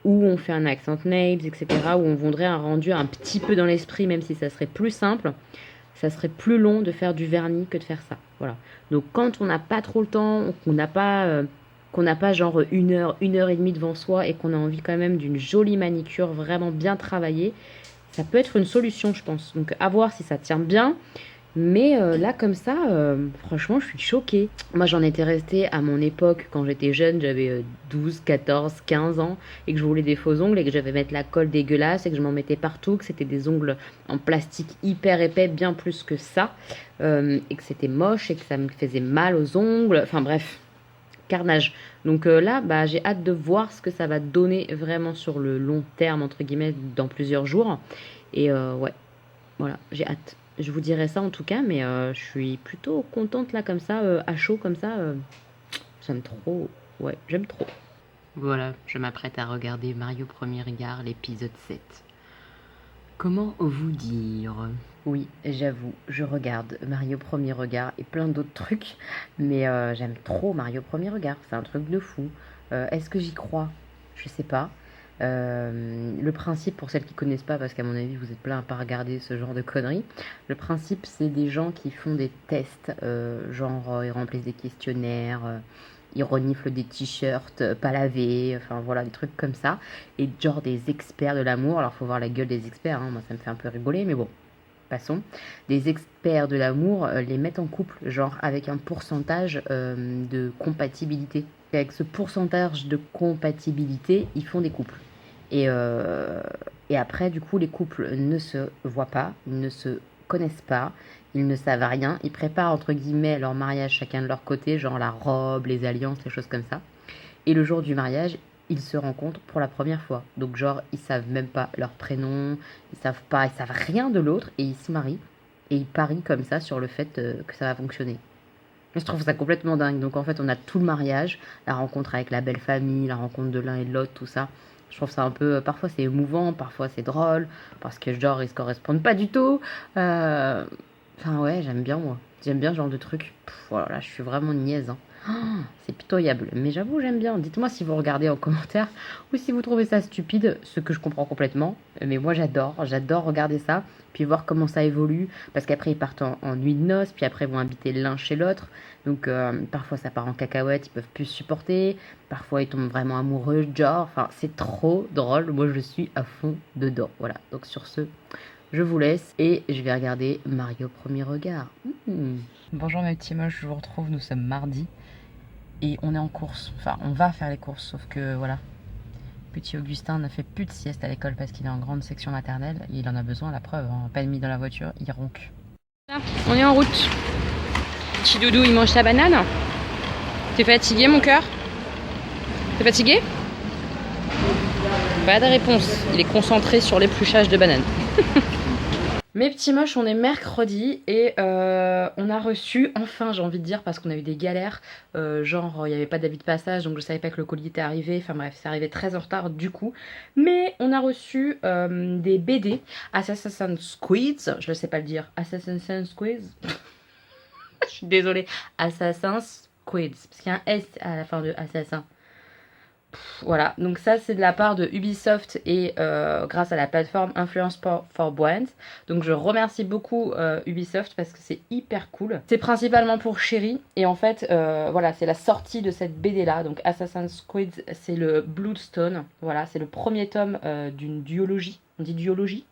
où on fait un accent nails, etc., où on voudrait un rendu un petit peu dans l'esprit, même si ça serait plus simple, ça serait plus long de faire du vernis que de faire ça. Voilà. Donc quand on n'a pas trop le temps, qu'on n'a pas genre une heure et demie devant soi et qu'on a envie quand même d'une jolie manicure vraiment bien travaillée, ça peut être une solution, je pense. Donc à voir si ça tient bien. Mais là, comme ça, franchement, je suis choquée. Moi, j'en étais restée à mon époque, quand j'étais jeune, j'avais 12, 14, 15 ans, et que je voulais des faux ongles, et que j'avais mettre la colle dégueulasse, et que je m'en mettais partout, que c'était des ongles en plastique hyper épais, bien plus que ça, et que c'était moche, et que ça me faisait mal aux ongles. Enfin bref, carnage. Donc là, bah, j'ai hâte de voir ce que ça va donner vraiment sur le long terme, entre guillemets, dans plusieurs jours. Et ouais, voilà, j'ai hâte. Je vous dirai ça en tout cas, mais je suis plutôt contente là comme ça, à chaud comme ça. J'aime trop. Ouais, j'aime trop. Voilà, je m'apprête à regarder Mario Premier Regard, l'épisode 7. Comment vous dire? Oui, j'avoue, je regarde Mario Premier Regard et plein d'autres trucs, mais j'aime trop Mario Premier Regard, c'est un truc de fou. Est-ce que j'y crois? Je sais pas. Le principe, pour celles qui connaissent pas, parce qu'à mon avis vous êtes plein à pas regarder ce genre de conneries, le principe c'est des gens qui font des tests, genre ils remplissent des questionnaires, ils reniflent des t-shirts pas lavés, enfin voilà, des trucs comme ça, et genre des experts de l'amour. Alors faut voir la gueule des experts, hein, moi ça me fait un peu rigoler, mais bon, passons. Des experts de l'amour les mettent en couple, genre avec un pourcentage de compatibilité. Et avec ce pourcentage de compatibilité, ils font des couples. Et, et après, du coup, les couples ne se voient pas, ils ne se connaissent pas, ils ne savent rien. Ils préparent, entre guillemets, leur mariage chacun de leur côté, genre la robe, les alliances, les choses comme ça. Et le jour du mariage, ils se rencontrent pour la première fois. Donc, genre, ils savent même pas leur prénom, ils savent rien de l'autre, et ils se marient. Et ils parient comme ça sur le fait que ça va fonctionner. Je trouve ça complètement dingue. Donc en fait, on a tout le mariage, la rencontre avec la belle famille, la rencontre de l'un et de l'autre, tout ça. Je trouve ça un peu... Parfois c'est émouvant, parfois c'est drôle, parce que genre ils se correspondent pas du tout. Enfin ouais, j'aime bien moi. J'aime bien ce genre de truc. Voilà, je suis vraiment niaise. Hein. Oh, c'est pitoyable. Mais j'avoue, j'aime bien. Dites-moi si vous regardez en commentaire ou si vous trouvez ça stupide, ce que je comprends complètement. Mais moi j'adore regarder ça, puis voir comment ça évolue. Parce qu'après ils partent en nuit de noces, puis après ils vont habiter l'un chez l'autre. Donc parfois ça part en cacahuète, ils peuvent plus supporter. Parfois ils tombent vraiment amoureux, genre. Enfin, c'est trop drôle. Moi je suis à fond dedans. Voilà. Donc sur ce, je vous laisse et je vais regarder Mario Premier Regard. Bonjour mes petits moches, je vous retrouve. Nous sommes mardi et on est en course. Enfin, on va faire les courses, sauf que voilà. Petit Augustin ne fait plus de sieste à l'école parce qu'il est en grande section maternelle. Et il en a besoin, la preuve. Hein. À peine mis dans la voiture, il ronque. Là, on est en route. Petit doudou, il mange sa banane. T'es fatigué, mon cœur? T'es fatigué? Pas de réponse. Il est concentré sur l'épluchage de bananes. Mes petits moches, on est mercredi et on a reçu, enfin j'ai envie de dire, parce qu'on a eu des galères, genre il n'y avait pas d'avis de passage, donc je savais pas que le colis était arrivé, enfin bref, c'est arrivé très en retard du coup. Mais on a reçu des BD, Assassin's Creed, je ne sais pas le dire, Assassin's Creed, je suis désolée, Assassin's Creed, parce qu'il y a un S à la fin de Assassin. Voilà, donc ça c'est de la part de Ubisoft et grâce à la plateforme Influence for Brands. Donc je remercie beaucoup Ubisoft parce que c'est hyper cool. C'est principalement pour Chéri et en fait voilà, c'est la sortie de cette BD là. Donc Assassin's Creed, c'est le Bloodstone. Voilà, c'est le premier tome d'une duologie. On dit duologie?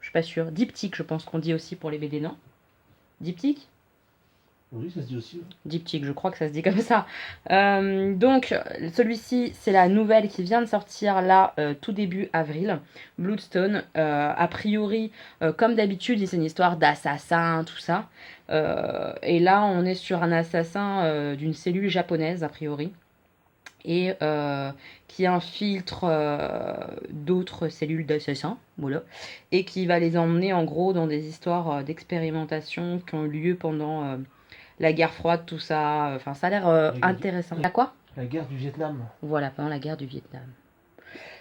Je suis pas sûre. Diptyque, je pense qu'on dit aussi pour les BD, non? Diptyque? Oui, ça se dit aussi. Diptyque, je crois que ça se dit comme ça. Donc, celui-ci, c'est la nouvelle qui vient de sortir là, tout début avril. Bloodstone, a priori, comme d'habitude, c'est une histoire d'assassin, tout ça. Et là, on est sur un assassin d'une cellule japonaise, a priori. Et qui infiltre d'autres cellules d'assassins, voilà, et qui va les emmener en gros dans des histoires d'expérimentation qui ont eu lieu pendant la guerre froide, tout ça. Enfin, ça a l'air intéressant. À quoi? La guerre du Vietnam. Voilà, pendant la guerre du Vietnam.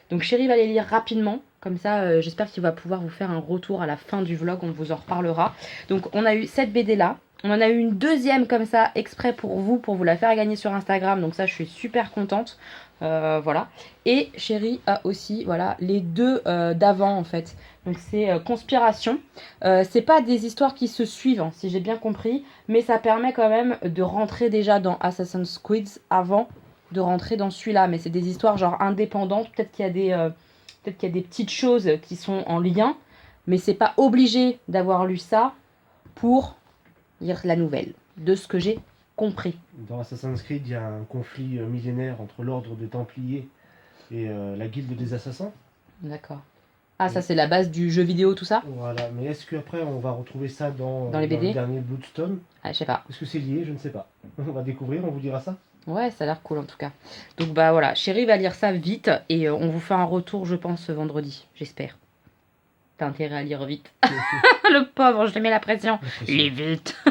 Donc Chéri va les lire rapidement, comme ça j'espère qu'il va pouvoir vous faire un retour à la fin du vlog, on vous en reparlera. Donc on a eu cette BD là, on en a eu une deuxième comme ça, exprès pour vous la faire gagner sur Instagram, donc ça je suis super contente, voilà. Et Chéri a aussi, voilà, les deux d'avant en fait, donc c'est Conspiration. C'est pas des histoires qui se suivent, hein, si j'ai bien compris, mais ça permet quand même de rentrer déjà dans Assassin's Creed avant de rentrer dans celui-là, mais c'est des histoires genre indépendantes, peut-être qu'il y a des petites choses qui sont en lien, mais c'est pas obligé d'avoir lu ça pour lire la nouvelle, de ce que j'ai compris. Dans Assassin's Creed, il y a un conflit millénaire entre l'ordre des Templiers et la guilde des assassins. D'accord. Ah, ça c'est la base du jeu vidéo, tout ça? Voilà, mais est-ce qu'après on va retrouver ça dans les BD? le dernier Bloodstone? Ah, je sais pas. Est-ce que c'est lié? Je ne sais pas. On va découvrir, on vous dira ça. Ouais, ça a l'air cool en tout cas. Donc bah voilà, Chérie va lire ça vite et on vous fait un retour, je pense, ce vendredi, j'espère. T'as intérêt à lire vite. Le pauvre, je lui mets la pression. Lis vite.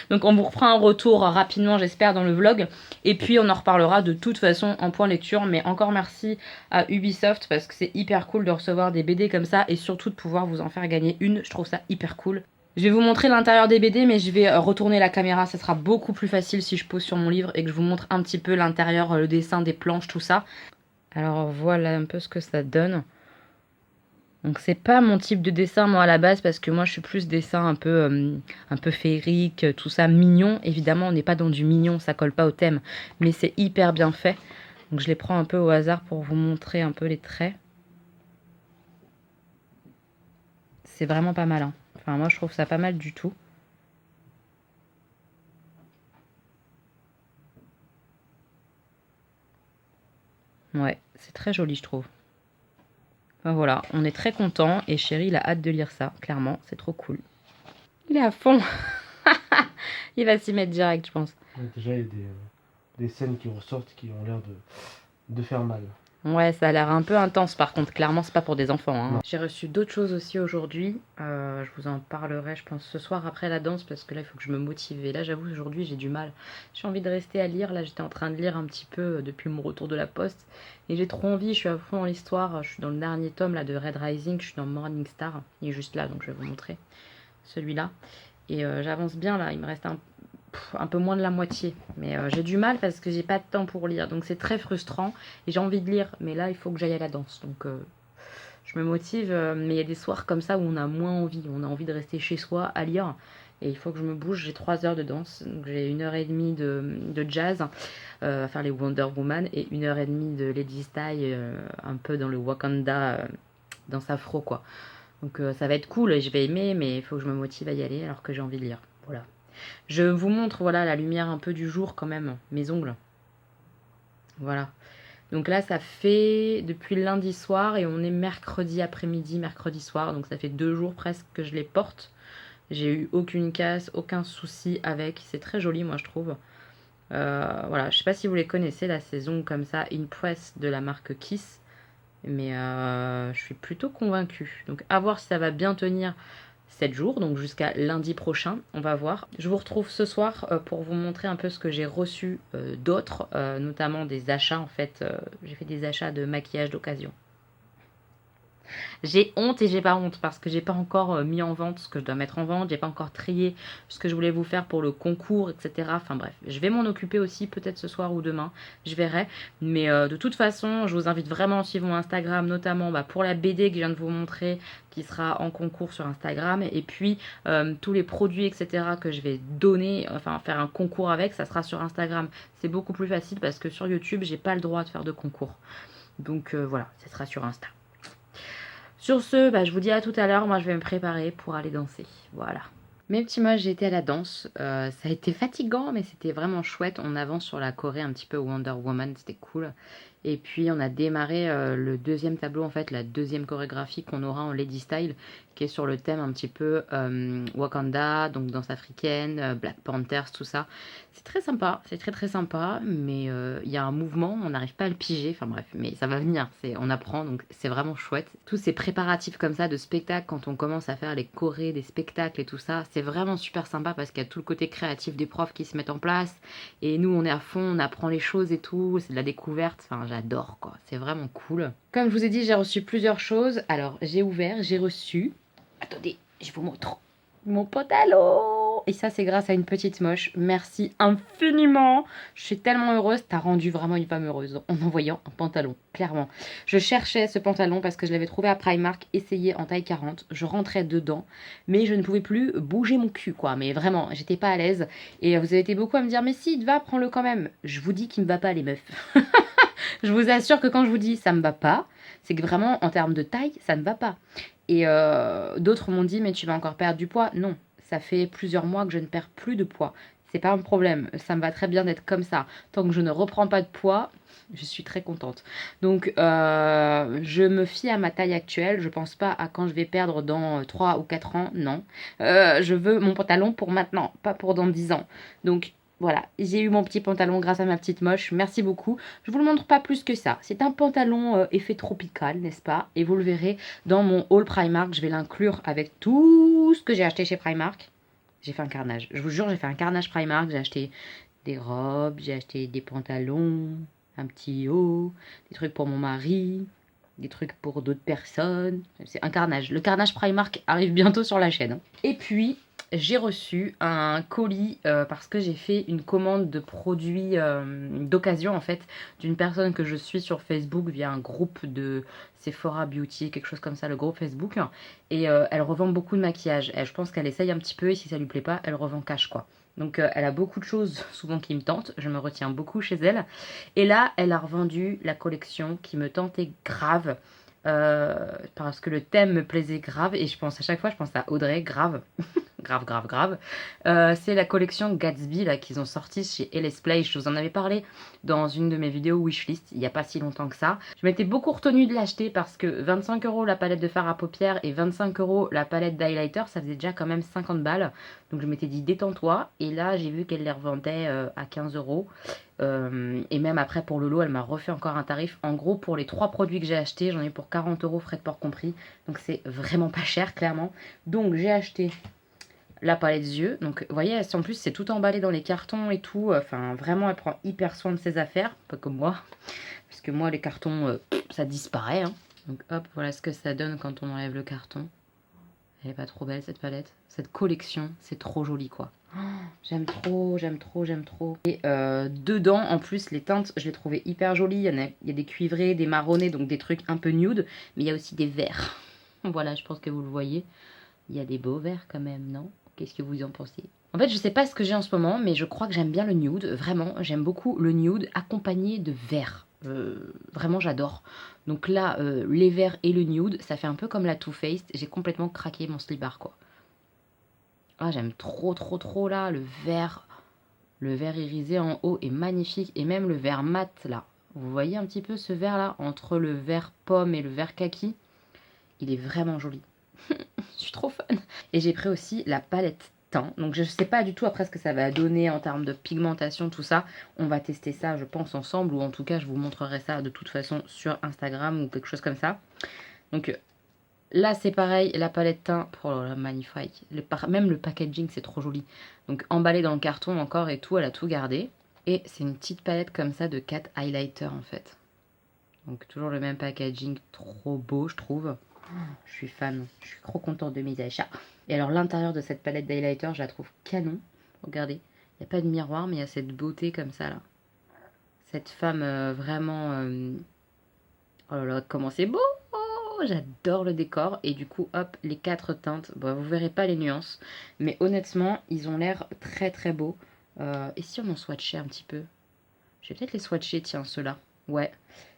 Donc on vous reprend un retour rapidement, j'espère, dans le vlog. Et puis on en reparlera de toute façon en point lecture. Mais encore merci à Ubisoft parce que c'est hyper cool de recevoir des BD comme ça et surtout de pouvoir vous en faire gagner une. Je trouve ça hyper cool. Je vais vous montrer l'intérieur des BD, mais je vais retourner la caméra. Ça sera beaucoup plus facile si je pose sur mon livre et que je vous montre un petit peu l'intérieur, le dessin des planches, tout ça. Alors voilà un peu ce que ça donne. Donc c'est pas mon type de dessin moi à la base parce que moi je suis plus dessin un peu féerique, tout ça mignon. Évidemment on n'est pas dans du mignon, ça colle pas au thème, mais c'est hyper bien fait. Donc je les prends un peu au hasard pour vous montrer un peu les traits. C'est vraiment pas mal, hein. Enfin moi je trouve ça pas mal du tout. Ouais, c'est très joli je trouve. Enfin, voilà, on est très content et Chérie il a hâte de lire ça, clairement, c'est trop cool. Il est à fond. Il va s'y mettre direct, je pense. Déjà, il y a des scènes qui ressortent qui ont l'air de faire mal. Ouais, ça a l'air un peu intense par contre, clairement c'est pas pour des enfants, hein. Non. J'ai reçu d'autres choses aussi aujourd'hui, je vous en parlerai je pense ce soir après la danse parce que là il faut que je me motive et là j'avoue aujourd'hui j'ai du mal. J'ai envie de rester à lire, là j'étais en train de lire un petit peu depuis mon retour de la poste et j'ai trop envie, je suis à fond dans l'histoire, je suis dans le dernier tome là de Red Rising, je suis dans Morning Star, il est juste là donc je vais vous montrer celui-là et j'avance bien là, il me reste un peu moins de la moitié, mais j'ai du mal parce que j'ai pas de temps pour lire, donc c'est très frustrant et j'ai envie de lire, mais là il faut que j'aille à la danse, donc je me motive, mais il y a des soirs comme ça où on a moins envie, on a envie de rester chez soi à lire et il faut que je me bouge. J'ai 3 heures de danse, donc j'ai 1h30 de jazz à faire les Wonder Woman et 1h30 de Lady Style, un peu dans le Wakanda, dans sa afro quoi, donc ça va être cool et je vais aimer, mais il faut que je me motive à y aller alors que j'ai envie de lire. Voilà. Je vous montre voilà la lumière un peu du jour quand même, mes ongles. Voilà. Donc là ça fait depuis lundi soir et on est mercredi après-midi, mercredi soir. Donc ça fait 2 jours presque que je les porte. J'ai eu aucune casse, aucun souci avec. C'est très joli moi je trouve. Voilà, je sais pas si vous les connaissez là, ces ongles comme ça, Impress de la marque Kiss. Mais je suis plutôt convaincue. Donc à voir si ça va bien tenir 7 jours, donc jusqu'à lundi prochain, on va voir. Je vous retrouve ce soir pour vous montrer un peu ce que j'ai reçu d'autres, notamment des achats en fait. J'ai fait des achats de maquillage d'occasion. J'ai honte et j'ai pas honte parce que j'ai pas encore mis en vente ce que je dois mettre en vente, j'ai pas encore trié ce que je voulais vous faire pour le concours, etc. Enfin bref, je vais m'en occuper aussi peut-être ce soir ou demain, je verrai. Mais de toute façon, je vous invite vraiment à suivre mon Instagram, notamment pour la BD que je viens de vous montrer, qui sera en concours sur Instagram. Et puis tous les produits, etc. que je vais donner, enfin faire un concours avec, ça sera sur Instagram. C'est beaucoup plus facile parce que sur YouTube, j'ai pas le droit de faire de concours. Donc voilà, ça sera sur Insta. Sur ce, je vous dis à tout à l'heure. Moi, je vais me préparer pour aller danser. Voilà. Mes petits mois, j'ai été à la danse. Ça a été fatigant, mais c'était vraiment chouette. On avance sur la choré un petit peu Wonder Woman. C'était cool. Et puis, on a démarré le deuxième tableau, en fait, la deuxième chorégraphie qu'on aura en Lady Style, qui est sur le thème un petit peu Wakanda, donc danse africaine, Black Panthers, tout ça. C'est très sympa, c'est très très sympa, mais il y a un mouvement, on n'arrive pas à le piger, enfin bref, mais ça va venir, on apprend, donc c'est vraiment chouette. Tous ces préparatifs comme ça de spectacle, quand on commence à faire les chorés des spectacles et tout ça, c'est vraiment super sympa parce qu'il y a tout le côté créatif des profs qui se mettent en place, et nous on est à fond, on apprend les choses et tout, c'est de la découverte, enfin j'adore quoi, c'est vraiment cool. Comme je vous ai dit, j'ai reçu plusieurs choses, alors j'ai ouvert, j'ai reçu... Attendez, je vous montre mon pantalon. Et ça, c'est grâce à une petite moche. Merci infiniment. Je suis tellement heureuse. T'as rendu vraiment une femme heureuse en envoyant un pantalon, clairement. Je cherchais ce pantalon parce que je l'avais trouvé à Primark, essayé en taille 40. Je rentrais dedans, mais je ne pouvais plus bouger mon cul, quoi. Mais vraiment, j'étais pas à l'aise. Et vous avez été beaucoup à me dire, mais si, il te va, prends-le quand même. Je vous dis qu'il me va pas, les meufs. Je vous assure que quand je vous dis ça me va pas, c'est que vraiment, en termes de taille, ça ne va pas. Et d'autres m'ont dit, mais tu vas encore perdre du poids. Non, ça fait plusieurs mois que je ne perds plus de poids. C'est pas un problème, ça me va très bien d'être comme ça. Tant que je ne reprends pas de poids, je suis très contente. Donc je me fie à ma taille actuelle, je pense pas à quand je vais perdre dans 3 ou 4 ans, non. Je veux mon pantalon pour maintenant, pas pour dans 10 ans. Donc voilà, j'ai eu mon petit pantalon grâce à ma petite moche, merci beaucoup. Je vous le montre pas plus que ça. C'est un pantalon effet tropical, n'est-ce pas? Et vous le verrez dans mon haul Primark, je vais l'inclure avec tout ce que j'ai acheté chez Primark. J'ai fait un carnage, je vous jure, j'ai fait un carnage Primark, j'ai acheté des robes, j'ai acheté des pantalons, un petit haut, des trucs pour mon mari, des trucs pour d'autres personnes. C'est un carnage. Le carnage Primark arrive bientôt sur la chaîne. Et puis, j'ai reçu un colis parce que j'ai fait une commande de produits d'occasion en fait d'une personne que je suis sur Facebook via un groupe de Sephora Beauty, quelque chose comme ça, le groupe Facebook. Et elle revend beaucoup de maquillage. Et je pense qu'elle essaye un petit peu et si ça lui plaît pas, elle revend cash quoi. Donc elle a beaucoup de choses souvent qui me tentent, je me retiens beaucoup chez elle. Et là, elle a revendu la collection qui me tentait grave. Parce que le thème me plaisait grave et je pense à chaque fois, je pense à Audrey, grave. grave. C'est la collection Gatsby là qu'ils ont sorti chez LS Play. Je vous en avais parlé dans une de mes vidéos wishlist il n'y a pas si longtemps que ça. Je m'étais beaucoup retenue de l'acheter parce que 25 € la palette de fard à paupières et 25 € la palette d'highlighter, ça faisait déjà quand même 50 balles. Donc je m'étais dit détends-toi et là j'ai vu qu'elle les revendait à 15 €. Et même après pour Lolo elle m'a refait encore un tarif. En gros pour les 3 produits que j'ai achetés j'en ai pour 40 € frais de port compris. Donc c'est vraiment pas cher clairement. Donc j'ai acheté la palette yeux. Donc vous voyez en plus c'est tout emballé dans les cartons et tout. Enfin vraiment elle prend hyper soin de ses affaires. Pas comme moi. Parce que moi les cartons ça disparaît. Hein. Donc hop voilà ce que ça donne quand on enlève le carton. Elle est pas trop belle cette palette. Cette collection c'est trop joli quoi. Oh, j'aime trop. Et dedans, en plus, les teintes, je les trouvais hyper jolies. Il y a des cuivrés, des marronnés, donc des trucs un peu nude. Mais il y a aussi des verts. Voilà, je pense que vous le voyez. Il y a des beaux verts quand même, non? Qu'est-ce que vous en pensez? En fait, je sais pas ce que j'ai en ce moment, mais je crois que j'aime bien le nude. Vraiment, j'aime beaucoup le nude accompagné de vert. Vraiment, j'adore. Donc là, les verts et le nude, ça fait un peu comme la Too Faced. J'ai complètement craqué mon slip bar, quoi. Ah, j'aime trop là, le vert irisé en haut est magnifique. Et même le vert mat là. Vous voyez un petit peu ce vert là, entre le vert pomme et le vert kaki. Il est vraiment joli. Je suis trop fan. Et j'ai pris aussi la palette teint. Donc je sais pas du tout après ce que ça va donner en termes de pigmentation, tout ça. On va tester ça je pense ensemble. Ou en tout cas je vous montrerai ça de toute façon sur Instagram ou quelque chose comme ça. Donc là, c'est pareil, la palette teint, oh là, magnifique. Même le packaging, c'est trop joli. Donc emballé dans le carton encore et tout, elle a tout gardé. Et c'est une petite palette comme ça de 4 highlighters en fait. Donc toujours le même packaging, trop beau je trouve. Je suis fan, je suis trop contente de mes achats. Et alors l'intérieur de cette palette d'highlighter, je la trouve canon. Regardez, il n'y a pas de miroir, mais il y a cette beauté comme ça là. Cette femme vraiment... Oh là là, comment c'est beau! J'adore le décor et du coup hop les 4 teintes, bon, vous verrez pas les nuances mais honnêtement ils ont l'air très beaux. Et si on en swatchait un petit peu, je vais peut-être les swatcher, tiens ceux-là, ouais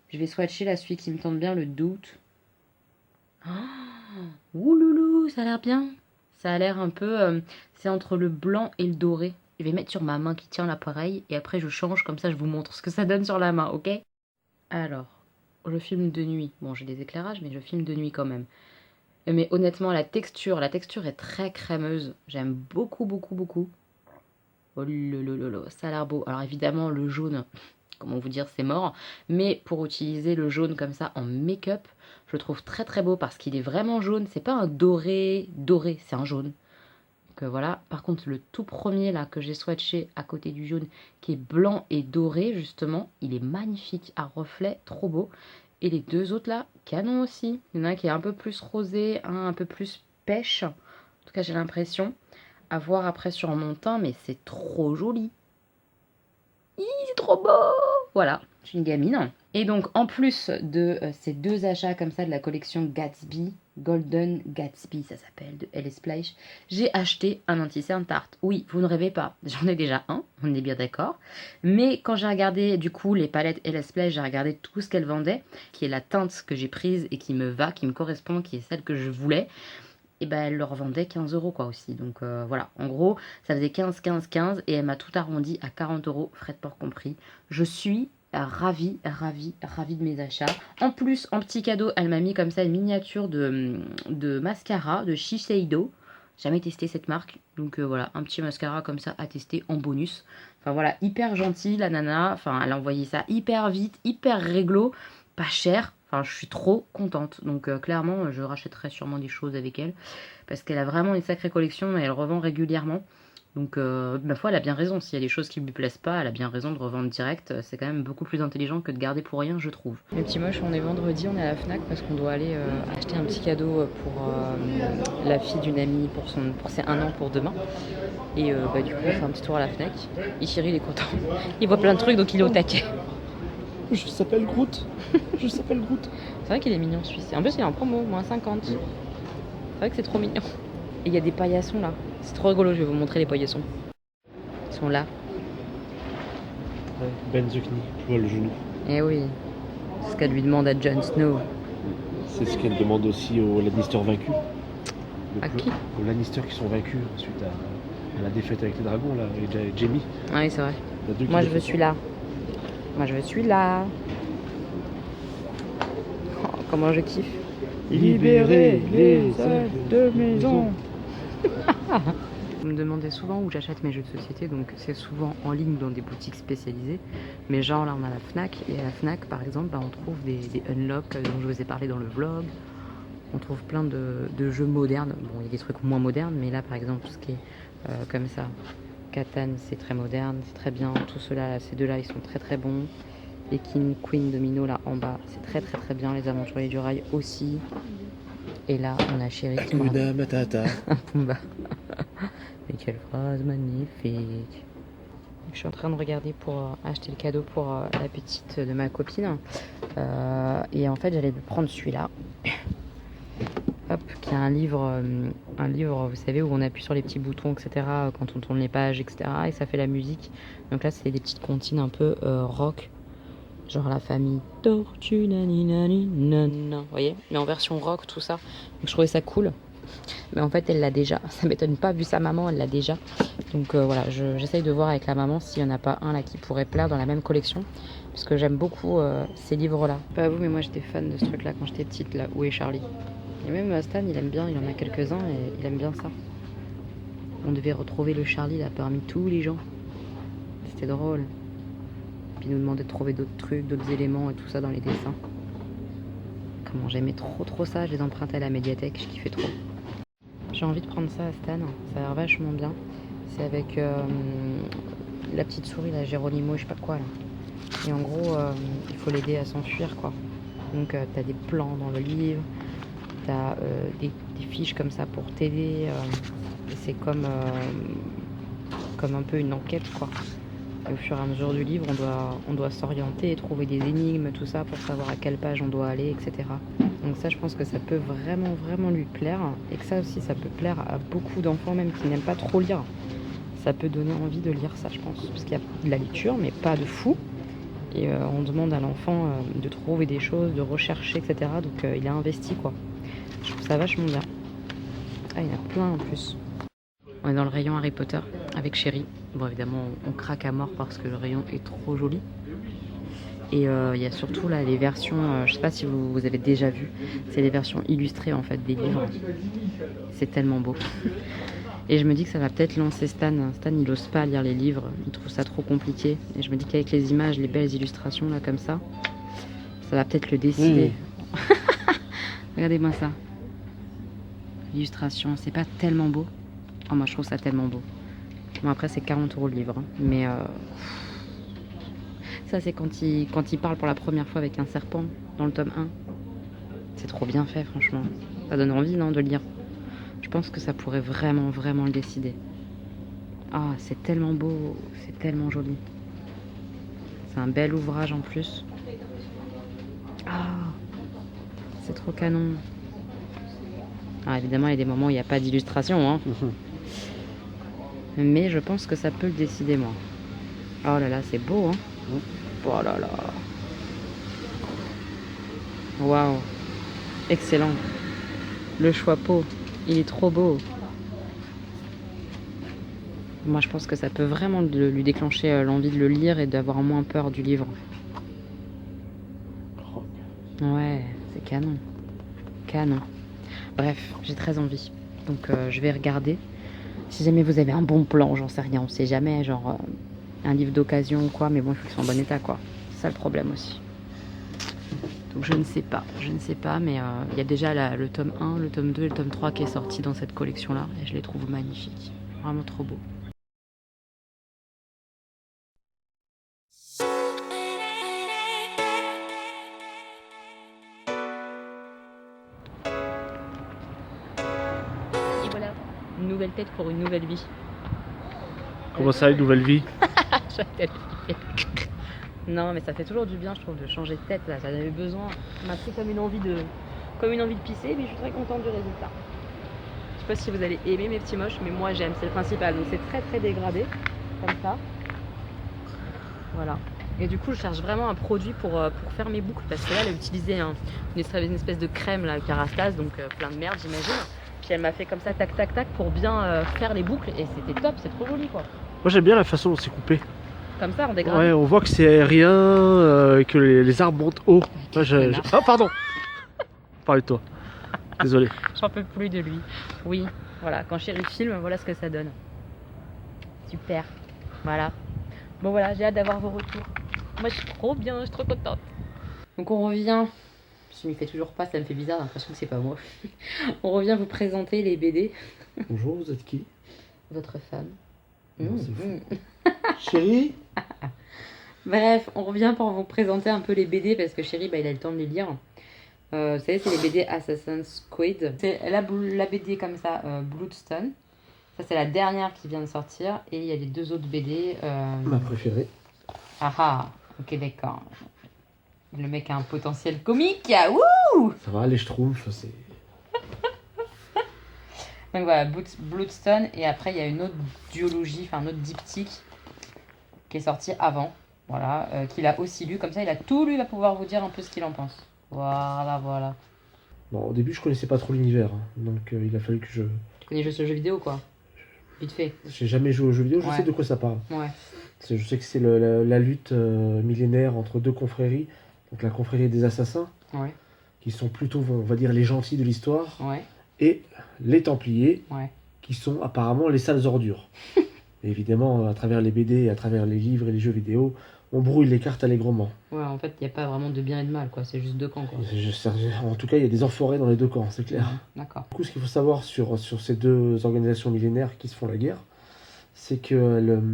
je vais swatcher là celui qui me tente bien, le doute. Ouh loulou, ça a l'air bien, ça a l'air un peu c'est entre le blanc et le doré. Je vais mettre sur ma main qui tient l'appareil et après je change comme ça je vous montre ce que ça donne sur la main, ok? Alors je filme de nuit. Bon, j'ai des éclairages, mais je filme de nuit quand même. Mais honnêtement, la texture est très crémeuse. J'aime beaucoup. Oh ça a l'air beau. Alors évidemment, le jaune, comment vous dire, c'est mort. Mais pour utiliser le jaune comme ça en make-up, je le trouve très beau parce qu'il est vraiment jaune. C'est pas un doré, c'est un jaune. Donc voilà. Par contre, le tout premier là que j'ai swatché à côté du jaune, qui est blanc et doré justement, il est magnifique à reflet, trop beau. Et les deux autres là, canon aussi. Il y en a un qui est un peu plus rosé, un peu plus pêche. En tout cas, j'ai l'impression. À voir après sur mon teint, mais c'est trop joli. C'est trop beau. Voilà, je suis une gamine. Et donc, en plus de ces 2 achats comme ça de la collection Gatsby, Golden Gatsby, ça s'appelle, de LS Splash, j'ai acheté un anti-cerne tarte. Oui, vous ne rêvez pas, j'en ai déjà un, on est bien d'accord. Mais quand j'ai regardé, du coup, les palettes LS Splash, j'ai regardé tout ce qu'elles vendaient, qui est la teinte que j'ai prise et qui me va, qui me correspond, qui est celle que je voulais. et ben elle le revendait 15 € quoi aussi. Donc voilà, en gros, ça faisait 15, 15, 15 et elle m'a tout arrondi à 40 €, frais de port compris. Je suis ravie de mes achats. En plus, en petit cadeau, elle m'a mis comme ça une miniature de mascara de Shiseido. Jamais testé cette marque, donc voilà, un petit mascara comme ça à tester en bonus. Enfin voilà, hyper gentille la nana, enfin elle a envoyé ça hyper vite, hyper réglo, pas cher. Enfin, je suis trop contente. Donc clairement, je rachèterai sûrement des choses avec elle. Parce qu'elle a vraiment une sacrée collection et elle revend régulièrement. Donc ma foi, elle a bien raison. S'il y a des choses qui ne lui plaisent pas, elle a bien raison de revendre direct. C'est quand même beaucoup plus intelligent que de garder pour rien, je trouve. Les petits moches, on est vendredi, on est à la Fnac parce qu'on doit aller acheter un petit cadeau pour la fille d'une amie pour ses 1 an pour demain. Et du coup, on fait un petit tour à la Fnac. Ishiri, il est content. Il voit plein de trucs, donc il est au taquet. Je s'appelle Groot. Je s'appelle Groot. C'est vrai qu'il est mignon celui-ci. En plus, il est en promo, moins 50. C'est vrai que c'est trop mignon. Et il y a des paillassons là. C'est trop rigolo, je vais vous montrer les paillassons. Ils sont là. Ouais, Ben the Knee, je vois le genou. Eh oui. C'est ce qu'elle lui demande à Jon Snow. C'est ce qu'elle demande aussi aux Lannister vaincus. À qui? Aux Lannister qui sont vaincus suite à la défaite avec les dragons là, et Jaime. Ah oui, c'est vrai. Il y a deux qui Moi, le je veux font. celui-là. Moi, je veux celui-là. Oh, comment je kiffe. Libérez les elfes de maison. Vous me demandez souvent où j'achète mes jeux de société, donc c'est souvent en ligne dans des boutiques spécialisées. Mais genre là on a la Fnac, et à la Fnac par exemple on trouve des unlocks dont je vous ai parlé dans le vlog. On trouve plein de jeux modernes. Bon, il y a des trucs moins modernes, mais là par exemple tout ce qui est comme ça, Catan c'est très moderne, c'est très bien. Tout cela là, ces deux-là ils sont très très bons. Les King Queen Domino là en bas, c'est très très très bien. Les Aventuriers du Rail aussi. Et là on a Chéri qui m'a Hakuna Matata. un Pumba. Mais quelle phrase magnifique. Je suis en train de regarder pour acheter le cadeau pour la petite de ma copine. Et en fait, j'allais prendre celui-là. Hop, qui est un livre, vous savez, où on appuie sur les petits boutons, etc. Quand on tourne les pages, etc. Et ça fait la musique. Donc là, c'est des petites comptines un peu rock. Genre la famille Tortue, nani nani nana. Vous voyez? Mais en version rock, tout ça. Donc je trouvais ça cool. Mais en fait, elle l'a déjà. Ça m'étonne pas, vu sa maman, elle l'a déjà. Donc voilà, j'essaye de voir avec la maman s'il n'y en a pas un là qui pourrait plaire dans la même collection. Parce que j'aime beaucoup ces livres-là. Pas vous, mais moi j'étais fan de ce truc-là quand j'étais petite, là. Où est Charlie? Et même Stan, il aime bien, il en a quelques-uns et il aime bien ça. On devait retrouver le Charlie là parmi tous les gens. C'était drôle. Puis il nous demandait de trouver d'autres trucs, d'autres éléments et tout ça dans les dessins. Comment j'aimais trop ça, je les empruntais à la médiathèque, je kiffais trop. J'ai envie de prendre ça à Stan, ça a l'air vachement bien. C'est avec la petite souris, la Geronimo, je sais pas quoi là. Et en gros, il faut l'aider à s'enfuir quoi. Donc t'as des plans dans le livre, t'as des fiches comme ça pour t'aider. Et c'est comme un peu une enquête quoi. Et au fur et à mesure du livre, on doit s'orienter, trouver des énigmes, tout ça, pour savoir à quelle page on doit aller, etc. Donc ça, je pense que ça peut vraiment lui plaire. Et que ça aussi, ça peut plaire à beaucoup d'enfants, même qui n'aiment pas trop lire. Ça peut donner envie de lire ça, je pense. Parce qu'il y a de la lecture, mais pas de fou. Et on demande à l'enfant de trouver des choses, de rechercher, etc. Donc il est investi, quoi. Je trouve ça vachement bien. Ah, il y en a plein en plus. On est dans le rayon Harry Potter avec Chéri. Bon, évidemment, on craque à mort parce que le rayon est trop joli. Et il y a surtout là les versions, je sais pas si vous avez déjà vu, c'est les versions illustrées en fait des livres. C'est tellement beau. Et je me dis que ça va peut-être lancer Stan. Stan, il ose pas lire les livres, il trouve ça trop compliqué. Et je me dis qu'avec les images, les belles illustrations là comme ça va peut-être le décider. Regardez-moi ça. L'illustration, c'est pas tellement beau. Oh, moi je trouve ça tellement beau. Bon, après c'est 40 € le livre, hein. Mais ça c'est quand il parle pour la première fois avec un serpent dans le tome 1. C'est trop bien fait franchement. Ça donne envie non de le lire. Je pense que ça pourrait vraiment le décider. Ah, c'est tellement beau, c'est tellement joli. C'est un bel ouvrage en plus. Ah, c'est trop canon. Ah, évidemment il y a des moments où il n'y a pas d'illustration, hein. Mais je pense que ça peut le décider, moi. Oh là là, c'est beau, hein. Oh là là. Waouh. Excellent. Le choix peau. Il est trop beau. Moi, je pense que ça peut vraiment lui déclencher l'envie de le lire et d'avoir moins peur du livre. Ouais, c'est canon. Canon. Bref, j'ai très envie. Donc, je vais regarder. Si jamais vous avez un bon plan, j'en sais rien, on sait jamais, genre un livre d'occasion ou quoi, mais bon, il faut qu'il soit en bon état, quoi. C'est ça le problème aussi. Donc, je ne sais pas, mais il y a déjà le tome 1, le tome 2 et le tome 3 qui est sorti dans cette collection-là, et je les trouve magnifiques. Vraiment trop beaux. Et voilà, une nouvelle tête pour une nouvelle vie. Comment ça, une nouvelle vie? Non, mais ça fait toujours du bien, je trouve, de changer de tête. Là, j'en avais besoin. Ça m'a pris comme une envie de pisser, mais je suis très contente du résultat. Je sais pas si vous allez aimer mes petits moches, mais moi j'aime, c'est le principal. Donc c'est très très dégradé, comme ça. Voilà. Et du coup, je cherche vraiment un produit pour faire mes boucles, parce que là, elle a utilisé une espèce de crème là, Kerastase, donc plein de merde, j'imagine. Puis elle m'a fait comme ça, tac tac tac, pour bien faire les boucles, et c'était top, c'est trop joli, quoi. Moi j'aime bien la façon dont c'est coupé. Comme ça, on dégrade. Ouais, on voit que c'est aérien, que les arbres montent haut. Moi, Oh, pardon. Parle de toi. Désolé. J'en peux plus de lui. Oui, voilà, quand Chéri filme, voilà ce que ça donne. Super. Voilà. Bon voilà, j'ai hâte d'avoir vos retours. Moi je suis trop bien, je suis trop contente. Donc on revient. Je m'y fais toujours pas, ça me fait bizarre, j'ai l'impression que c'est pas moi. On revient vous présenter les BD. Bonjour, vous êtes qui? Votre femme. Non, c'est fou. Chérie? Bref, on revient pour vous présenter un peu les BD parce que Chéri, il a le temps de les lire. Vous savez, c'est les BD Assassin's Creed. C'est la BD comme ça, Bloodstone. Ça, c'est la dernière qui vient de sortir. Et il y a les deux autres BD. Ma préférée. Ah, ok, d'accord. Le mec a un potentiel comique. Wouh! Ça va, les Schtroumpfs, c'est... Donc voilà, Bloodstone. Et après, il y a une autre duologie, enfin un autre diptyque qui est sorti avant. Voilà, qu'il a aussi lu. Comme ça, il a tout lu, il va pouvoir vous dire un peu ce qu'il en pense. Voilà. Bon, au début, je connaissais pas trop l'univers. Donc, il a fallu que je... Tu connais juste le jeu vidéo, quoi? Vite fait. J'ai jamais joué aux jeux vidéo, je Ouais. sais de quoi ça parle. Ouais. Je sais que c'est la lutte millénaire entre deux confréries. Donc, la confrérie des assassins, Ouais. qui sont plutôt, on va dire, les gentils de l'histoire. Ouais. Et les Templiers, Ouais. qui sont apparemment les sales ordures. Et évidemment, à travers les BD, à travers les livres et les jeux vidéo, on brouille les cartes allègrement. Ouais, en fait, il n'y a pas vraiment de bien et de mal, quoi. C'est juste deux camps, quoi. En tout cas, il y a des enfoirés dans les deux camps, c'est clair. D'accord. Du coup, ce qu'il faut savoir sur ces deux organisations millénaires qui se font la guerre, c'est que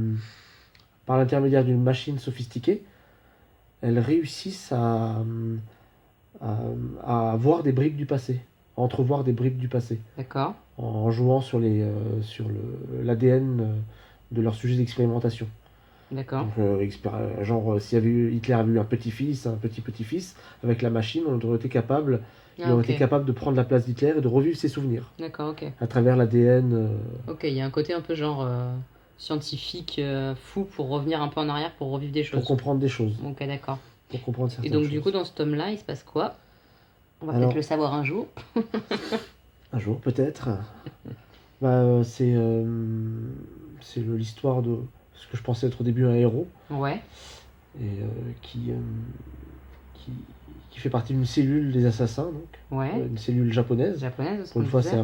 par l'intermédiaire d'une machine sophistiquée, elles réussissent à voir des bribes du passé, à entrevoir des bribes du passé, D'accord. en jouant sur l'ADN de leur sujet d'expérimentation. D'accord. Donc, genre, Hitler avait eu un petit-fils, un petit-petit-fils, avec la machine, ils auraient été capables de prendre la place d'Hitler et de revivre ses souvenirs D'accord, ok. à travers l'ADN. Ok, il y a un côté un peu genre scientifique, fou, pour revenir un peu en arrière, pour revivre des choses. Pour comprendre des choses, Ok, d'accord. pour comprendre Et certaines donc, choses. du coup, dans ce tome-là, il se passe quoi? On va Alors- peut-être le savoir un jour. Un jour, peut-être. C'est l'histoire de ce que je pensais être au début un héros, Ouais. et qui fait partie d'une cellule des assassins, donc Ouais. une cellule japonaise. Japonaise, ce Pour une qu'on fois, disait.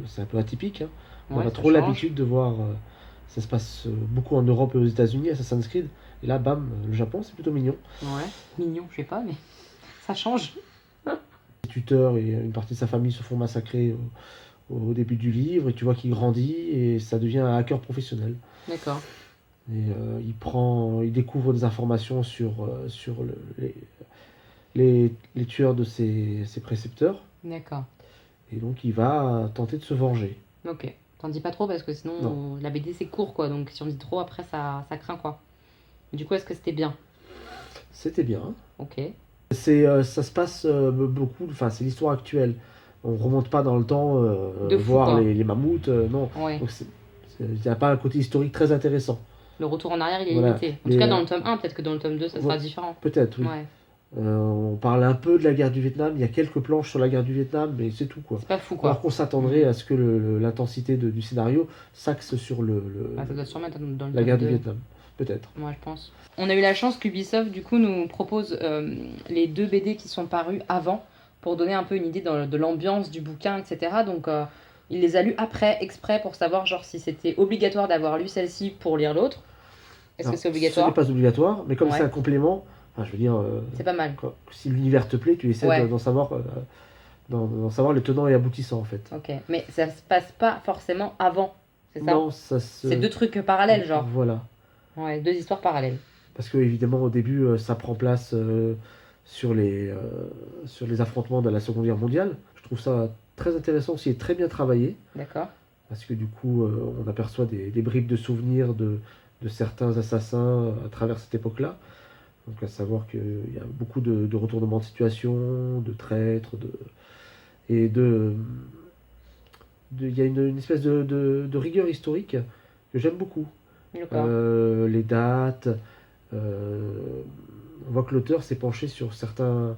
c'est un peu atypique. Hein. On Ouais, a ça trop change. l'habitude de voir, ça se passe beaucoup en Europe et aux États-Unis, Assassin's Creed. Et là, bam, le Japon, c'est plutôt mignon. Ouais. Mignon, je sais pas, mais ça change. Les tuteurs et une partie de sa famille se font massacrer au début du livre, et tu vois qu'il grandit et ça devient un hacker professionnel. D'accord. Et il découvre des informations sur les tueurs de ses précepteurs, D'accord. et donc il va tenter de se venger. Ok. T'en dis pas trop parce que sinon, Non. la BD c'est court, quoi. Donc si on dit trop, après ça craint, quoi. Du coup, est-ce que c'était bien? C'était bien. Ok. Ça se passe beaucoup, enfin c'est l'histoire actuelle. On remonte pas dans le temps De fou, voir quoi. les mammouths, non. Ouais. Donc il n'y a pas un côté historique très intéressant. Le retour en arrière, il est Voilà. limité. En Les, tout cas, dans le tome 1, peut-être que dans le tome 2, ça sera ouais. différent. Peut-être, oui. Ouais. On parle un peu de la guerre du Vietnam, il y a quelques planches sur la guerre du Vietnam, mais c'est tout quoi. C'est pas fou, quoi. Alors qu'on s'attendrait à ce que l'intensité du scénario s'axe sur Ah, ça doit sûrement être dans le la guerre tome du 2. Vietnam, peut-être. Moi, je pense. On a eu la chance qu'Ubisoft, du coup, nous propose les 2 BD qui sont parus avant pour donner un peu une idée de l'ambiance du bouquin, etc. Donc, il les a lus après, exprès, pour savoir genre si c'était obligatoire d'avoir lu celle-ci pour lire l'autre. Est-ce que Alors, c'est ce obligatoire? n'est pas obligatoire, mais comme Ouais. c'est un complément, enfin, je veux dire, C'est pas mal. si l'univers te plaît, tu essaies Ouais. d'en savoir, d'en savoir les tenants et aboutissants en fait. Ok. Mais ça se passe pas forcément avant, c'est ça? Non, ça se... C'est 2 trucs parallèles, genre. Voilà. Ouais, 2 histoires parallèles. Parce que évidemment au début ça prend place sur les affrontements de la Seconde Guerre mondiale. Je trouve ça très intéressant aussi et très bien travaillé D'accord. parce que du coup on aperçoit des bribes de souvenirs de certains assassins à travers cette époque-là. Donc à savoir qu'il y a beaucoup de retournements de situation, de traîtres, il y a une espèce de rigueur historique que j'aime beaucoup. D'accord. Les dates. On voit que l'auteur s'est penché sur certains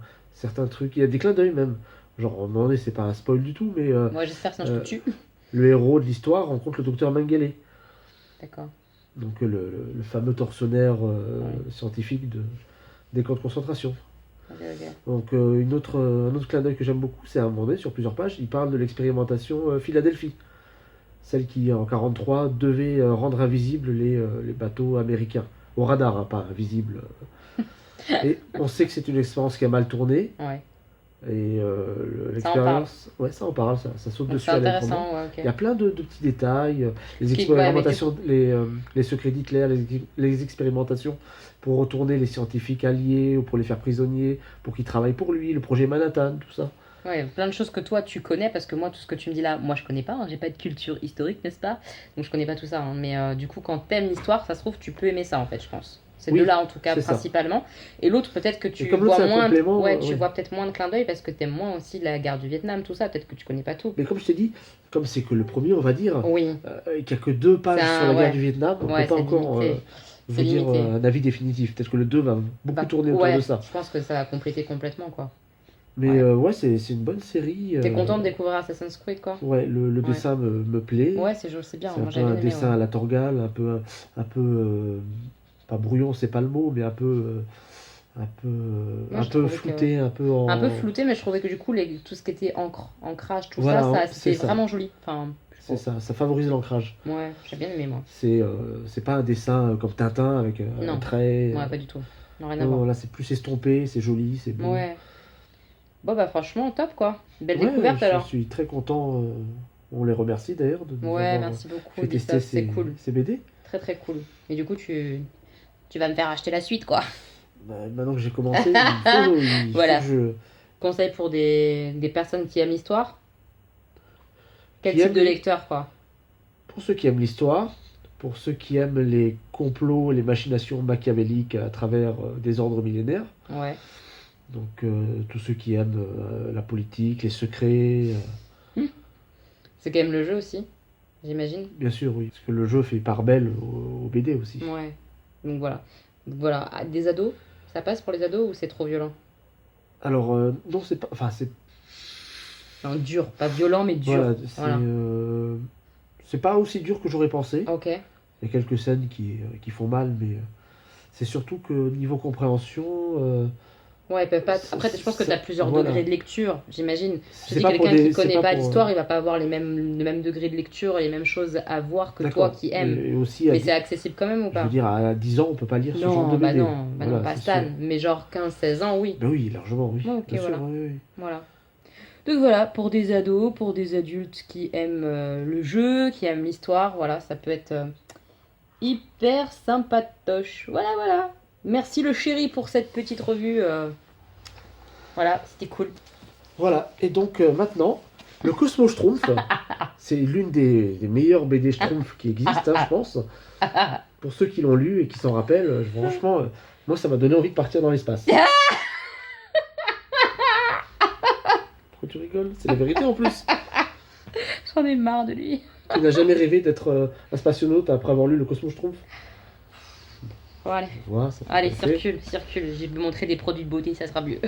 trucs. Il y a des clins d'œil même. Genre, on demandait, c'est pas un spoil du tout, mais Moi, j'espère, sinon je te tue. le héros de l'histoire rencontre le docteur Mengele. D'accord. Donc, le fameux tortionnaire scientifique des camps de concentration. Ok, ok. Donc, un autre clin d'œil que j'aime beaucoup, c'est à un moment donné, sur plusieurs pages, il parle de l'expérimentation Philadelphie. Celle qui, en 1943, devait rendre invisibles les bateaux américains. Au radar, hein, pas invisibles. Et on sait que c'est une expérience qui a mal tourné. Ouais. Et Ça en parle. l'expérience. Ouais, ça en parle, ça saute Donc, dessus c'est à l'aigrement. intéressant, ouais, ok. Il y a plein de petits détails. Les Qui- ouais, expérimentations, les secrets d'Hitler, les expérimentations pour retourner les scientifiques alliés ou pour les faire prisonniers, pour qu'ils travaillent pour lui, le projet Manhattan, tout ça. Ouais, plein de choses que toi tu connais, parce que moi, tout ce que tu me dis là, moi je connais pas, hein, j'ai pas de culture historique, n'est-ce pas? Donc je connais pas tout ça, hein, mais du coup, quand t'aimes l'histoire, ça se trouve, tu peux aimer ça en fait, je pense. Ces Oui, deux-là en tout cas, c'est ça. principalement. Et l'autre, peut-être que tu Et comme l'autre, vois c'est un moins. complément, Ouais, tu ouais. vois peut-être moins de clins d'œil parce que t'aimes moins aussi la guerre du Vietnam, tout ça, peut-être que tu connais pas tout. Mais comme je t'ai dit, comme c'est que le premier, on va dire, Oui, et qu'il n'y a que 2 pages C'est un- sur la guerre ouais. du Vietnam, on Ouais, ne peut pas c'est encore limité. vous C'est dire limité. un avis définitif. Peut-être que le 2 va beaucoup Bah, tourner autour ouais, de ça. je pense que ça va compléter complètement quoi. Mais Ouais. ouais, c'est une bonne série. T'es content de découvrir Assassin's Creed quoi? Ouais, le dessin me plaît. Ouais, c'est bien, C'est un moi peu j'avais un aimé. dessin Ouais. à la Torgal, un peu pas brouillon, c'est pas le mot, mais un peu Moi, un je peu trouvais flouté, un peu en Un peu flouté, mais je trouvais que du coup, tout ce qui était ancrage, tout Voilà, ça, c'est c'était ça. vraiment joli. Enfin, je C'est trouve. ça favorise l'ancrage. Ouais, j'ai bien aimé moi. C'est pas un dessin comme Tintin avec Non. un trait. Ouais, pas du tout. Non, rien à Non, voir. là c'est plus estompé, c'est joli, c'est beau. Ouais. Bon, bah franchement, top quoi. Belle Ouais, découverte je alors. suis très content. On les remercie d'ailleurs de nous Ouais, avoir merci beaucoup. fait tester Ubisoft, c'est cool. ces BD. Très très cool. Et du coup, tu vas me faire acheter la suite quoi. Bah, maintenant que j'ai commencé, il faut Voilà. que je... Conseil pour des personnes qui aiment l'histoire. Quel Qui type aiment de les- lecteur quoi? Pour ceux qui aiment l'histoire, pour ceux qui aiment les complots, les machinations machiavéliques à travers des ordres millénaires, Ouais. donc tous ceux qui aiment la politique, les secrets, C'est quand même le jeu aussi, j'imagine. bien sûr, oui, parce que le jeu fait part belle aux BD aussi. Ouais. Donc voilà. Voilà. Ah, des ados, ça passe pour les ados ou c'est trop violent? Alors, non, c'est pas... Enfin, c'est... Non, dur. Pas violent, mais dur. Voilà, Voilà. c'est pas aussi dur que j'aurais pensé. Ok. Il y a quelques scènes qui font mal, mais c'est surtout que niveau compréhension, Ouais, ils peuvent pas. Après, je pense que tu as plusieurs voilà. degrés de lecture, j'imagine. Je C'est dis pas pour quelqu'un qui des- c'est connaît pas pas pour- l'histoire, il va pas avoir le même degré de lecture et les mêmes choses à voir que toi D'accord. qui aimes. Et aussi, Mais c'est accessible quand même ou je pas? veux dire, à 10 ans, on peut pas lire ce genre Non, de bah BD. non, bah non, Voilà, pas c'est Stan. sûr. Mais genre 15-16 ans, oui. Ben oui, largement, oui. Ok, Bien sûr, voilà. oui, oui. Voilà. Donc voilà, pour des ados, pour des adultes qui aiment le jeu, qui aiment l'histoire, voilà, ça peut être hyper sympatoche. Voilà, voilà. Merci le chéri pour cette petite revue. Voilà, c'était cool. Voilà, et donc maintenant, le Cosmo Schtroumpf, c'est l'une des meilleures BD Schtroumpf qui existent, hein, je pense. Pour ceux qui l'ont lu et qui s'en rappellent, franchement, moi ça m'a donné envie de partir dans l'espace. Pourquoi tu rigoles? C'est la vérité en plus. J'en ai marre de lui. Tu n'as jamais rêvé d'être un spationaute après avoir lu le Cosmo Schtroumpf? Bon, allez. Voilà, ça peut Allez, passer. circule. Je vais vous montrer des produits de beauté, ça sera mieux.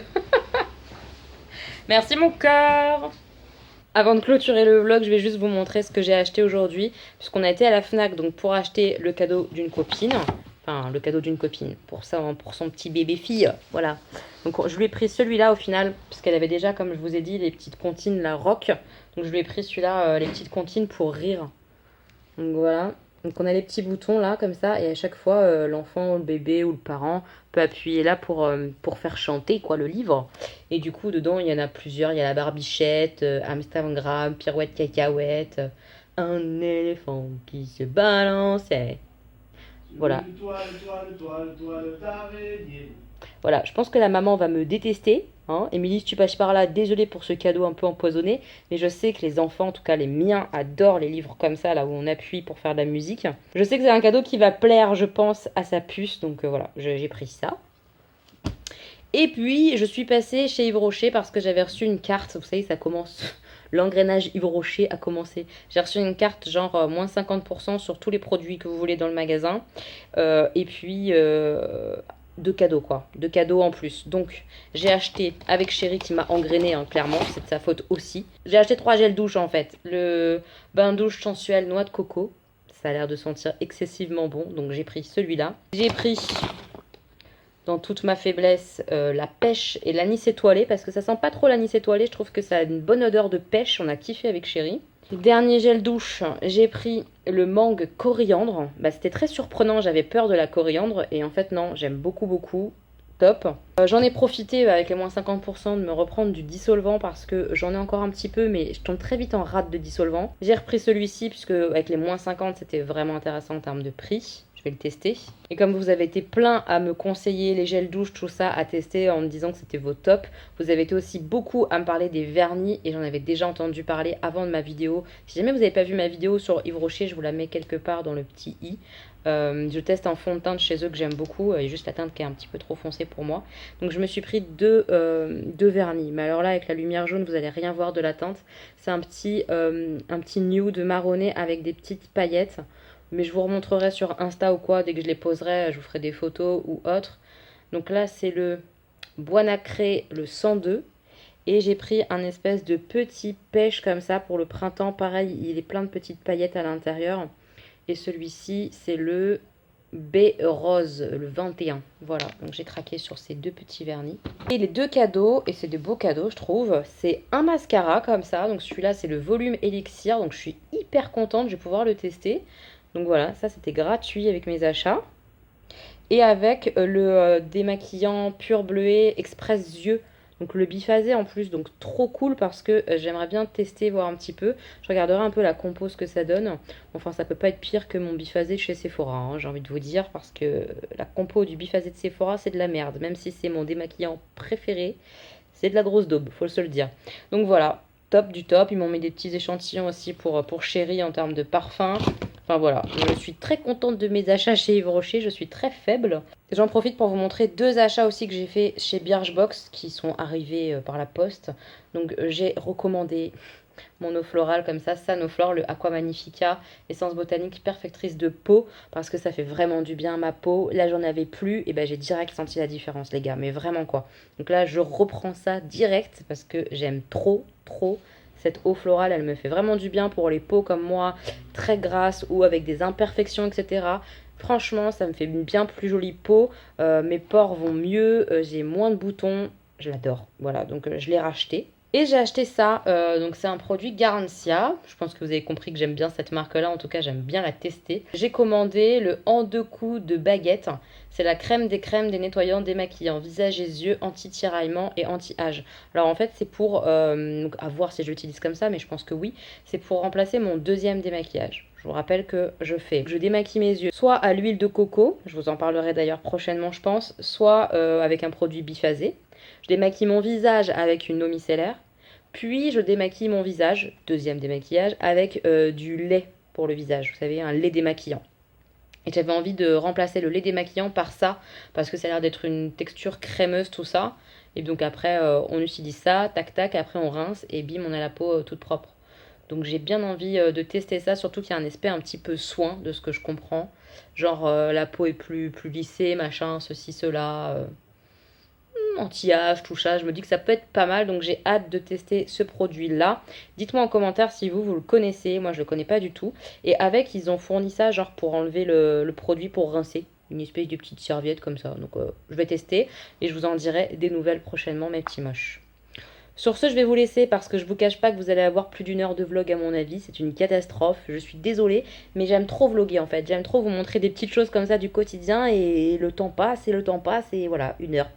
Merci mon cœur. Avant de clôturer le vlog, je vais juste vous montrer ce que j'ai acheté aujourd'hui. Puisqu'on a été à la FNAC donc pour acheter le cadeau d'une copine. Enfin, le cadeau d'une copine. Pour ça, pour son petit bébé fille. Voilà. Donc je lui ai pris celui-là au final. Puisqu'elle avait déjà, comme je vous ai dit, les petites comptines, la rock. Donc je lui ai pris celui-là, les petites comptines pour rire. Donc voilà. Donc on a les petits boutons là comme ça et à chaque fois l'enfant ou le bébé ou le parent peut appuyer là pour faire chanter quoi le livre. Et du coup dedans il y en a plusieurs, il y a la barbichette, Amsterdam, pirouette cacahuète, un éléphant qui se balançait. Voilà. Voilà, je pense que la maman va me détester. Hein. Émilie, si tu passes par là, désolée pour ce cadeau un peu empoisonné. Mais je sais que les enfants, en tout cas les miens, adorent les livres comme ça, là où on appuie pour faire de la musique. Je sais que c'est un cadeau qui va plaire, je pense, à sa puce. Donc voilà, j'ai pris ça. Et puis, je suis passée chez Yves Rocher parce que j'avais reçu une carte. Vous savez, ça commence... L'engrenage Yves Rocher a commencé. J'ai reçu une carte genre moins 50% sur tous les produits que vous voulez dans le magasin. Et puis... de cadeaux quoi, de cadeaux en plus. Donc j'ai acheté avec Chéri qui m'a engrainé hein, clairement, c'est de sa faute aussi. J'ai acheté 3 gels douche en fait. Le bain douche sensuel noix de coco, ça a l'air de sentir excessivement bon, donc j'ai pris celui-là. J'ai pris dans toute ma faiblesse la pêche et l'anis étoilé parce que ça sent pas trop l'anis étoilé, je trouve que ça a une bonne odeur de pêche, on a kiffé avec Chéri. Dernier gel douche, j'ai pris le mangue coriandre. Bah, c'était très surprenant, j'avais peur de la coriandre et en fait non, j'aime beaucoup. Top. J'en ai profité avec les moins 50% de me reprendre du dissolvant parce que j'en ai encore un petit peu mais je tombe très vite en rate de dissolvant. J'ai repris celui-ci puisque avec les moins 50 c'était vraiment intéressant en termes de prix. Je vais le tester. Et comme vous avez été plein à me conseiller les gels douche, tout ça, à tester en me disant que c'était vos tops, vous avez été aussi beaucoup à me parler des vernis et j'en avais déjà entendu parler avant de ma vidéo. Si jamais vous n'avez pas vu ma vidéo sur Yves Rocher, je vous la mets quelque part dans le petit i. Je teste un fond de teinte chez eux que j'aime beaucoup et juste la teinte qui est un petit peu trop foncée pour moi. Donc je me suis pris deux vernis. Mais alors là, avec la lumière jaune, vous n'allez rien voir de la teinte. C'est un petit nude marronné avec des petites paillettes. Mais je vous remontrerai sur Insta ou quoi, dès que je les poserai, je vous ferai des photos ou autre. Donc là, c'est le Bois Nacré, le 102. Et j'ai pris un espèce de petit pêche comme ça pour le printemps. Pareil, il est plein de petites paillettes à l'intérieur. Et celui-ci, c'est le baie rose, le 21. Voilà, donc j'ai craqué sur ces deux petits vernis. Et les deux cadeaux, et c'est des beaux cadeaux je trouve, c'est un mascara comme ça. Donc celui-là, c'est le volume Elixir. Donc je suis hyper contente, je vais pouvoir le tester. Donc voilà, ça c'était gratuit avec mes achats. Et avec le démaquillant pur bleuet express yeux. Donc le biphasé en plus, donc trop cool parce que j'aimerais bien tester, voir un petit peu. Je regarderai un peu la compo, ce que ça donne. Enfin, ça peut pas être pire que mon biphasé de chez Sephora, hein, j'ai envie de vous dire. Parce que la compo du biphasé de Sephora, c'est de la merde. Même si c'est mon démaquillant préféré, c'est de la grosse daube, faut se le dire. Donc voilà, top du top. Ils m'ont mis des petits échantillons aussi pour Chéri en termes de parfum. Enfin voilà, je suis très contente de mes achats chez Yves Rocher, je suis très faible. J'en profite pour vous montrer deux achats aussi que j'ai fait chez Birchbox qui sont arrivés par la poste. Donc j'ai recommandé mon eau florale comme ça, Sanoflore, le Aqua Magnifica, essence botanique perfectrice de peau, parce que ça fait vraiment du bien à ma peau. Là j'en avais plus, et ben j'ai direct senti la différence les gars, mais vraiment quoi. Donc là je reprends ça direct parce que j'aime trop. Cette eau florale, elle me fait vraiment du bien pour les peaux comme moi, très grasses ou avec des imperfections, etc. Franchement, ça me fait une bien plus jolie peau. Mes pores vont mieux, j'ai moins de boutons. Je l'adore. Voilà, donc je l'ai racheté. Et j'ai acheté ça, donc c'est un produit Garancia. Je pense que vous avez compris que j'aime bien cette marque-là, en tout cas j'aime bien la tester. J'ai commandé le En deux coups de baguette. C'est la crème des crèmes, des nettoyants, démaquillants, visage et yeux, anti-tiraillement et anti-âge. Alors en fait c'est pour, donc à voir si je l'utilise comme ça, mais je pense que oui. C'est pour remplacer mon deuxième démaquillage. Je vous rappelle que je démaquille mes yeux soit à l'huile de coco, je vous en parlerai d'ailleurs prochainement je pense, soit avec un produit biphasé. Je démaquille mon visage avec une eau micellaire, puis je démaquille mon visage, deuxième démaquillage, avec du lait pour le visage, vous savez, un lait démaquillant. Et j'avais envie de remplacer le lait démaquillant par ça, parce que ça a l'air d'être une texture crémeuse tout ça. Et donc après, on utilise ça, tac tac, après on rince et bim, on a la peau toute propre. Donc j'ai bien envie de tester ça, surtout qu'il y a un aspect un petit peu soin de ce que je comprends. Genre la peau est plus lissée, machin, ceci, cela. Anti-âge, tout ça, je me dis que ça peut être pas mal, donc j'ai hâte de tester ce produit-là. Dites-moi en commentaire si vous le connaissez, moi je le connais pas du tout. Et avec, ils ont fourni ça genre pour enlever le produit pour rincer, une espèce de petite serviette comme ça. Donc je vais tester et je vous en dirai des nouvelles prochainement, mes petits moches. Sur ce, je vais vous laisser parce que je vous cache pas que vous allez avoir plus d'une heure de vlog à mon avis. C'est une catastrophe, je suis désolée, mais j'aime trop vlogger en fait. J'aime trop vous montrer des petites choses comme ça du quotidien et le temps passe et voilà, une heure.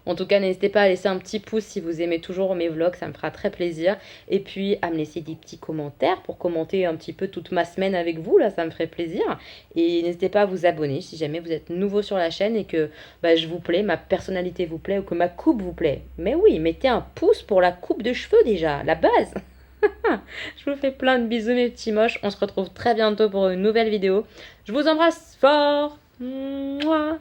En tout cas, n'hésitez pas à laisser un petit pouce si vous aimez toujours mes vlogs, ça me fera très plaisir. Et puis à me laisser des petits commentaires pour commenter un petit peu toute ma semaine avec vous, là ça me ferait plaisir. Et n'hésitez pas à vous abonner si jamais vous êtes nouveau sur la chaîne et que je vous plais, ma personnalité vous plaît ou que ma coupe vous plaît. Mais oui, mettez un pouce pour la coupe de cheveux déjà, la base. Je vous fais plein de bisous mes petits moches, on se retrouve très bientôt pour une nouvelle vidéo. Je vous embrasse fort. Mouah.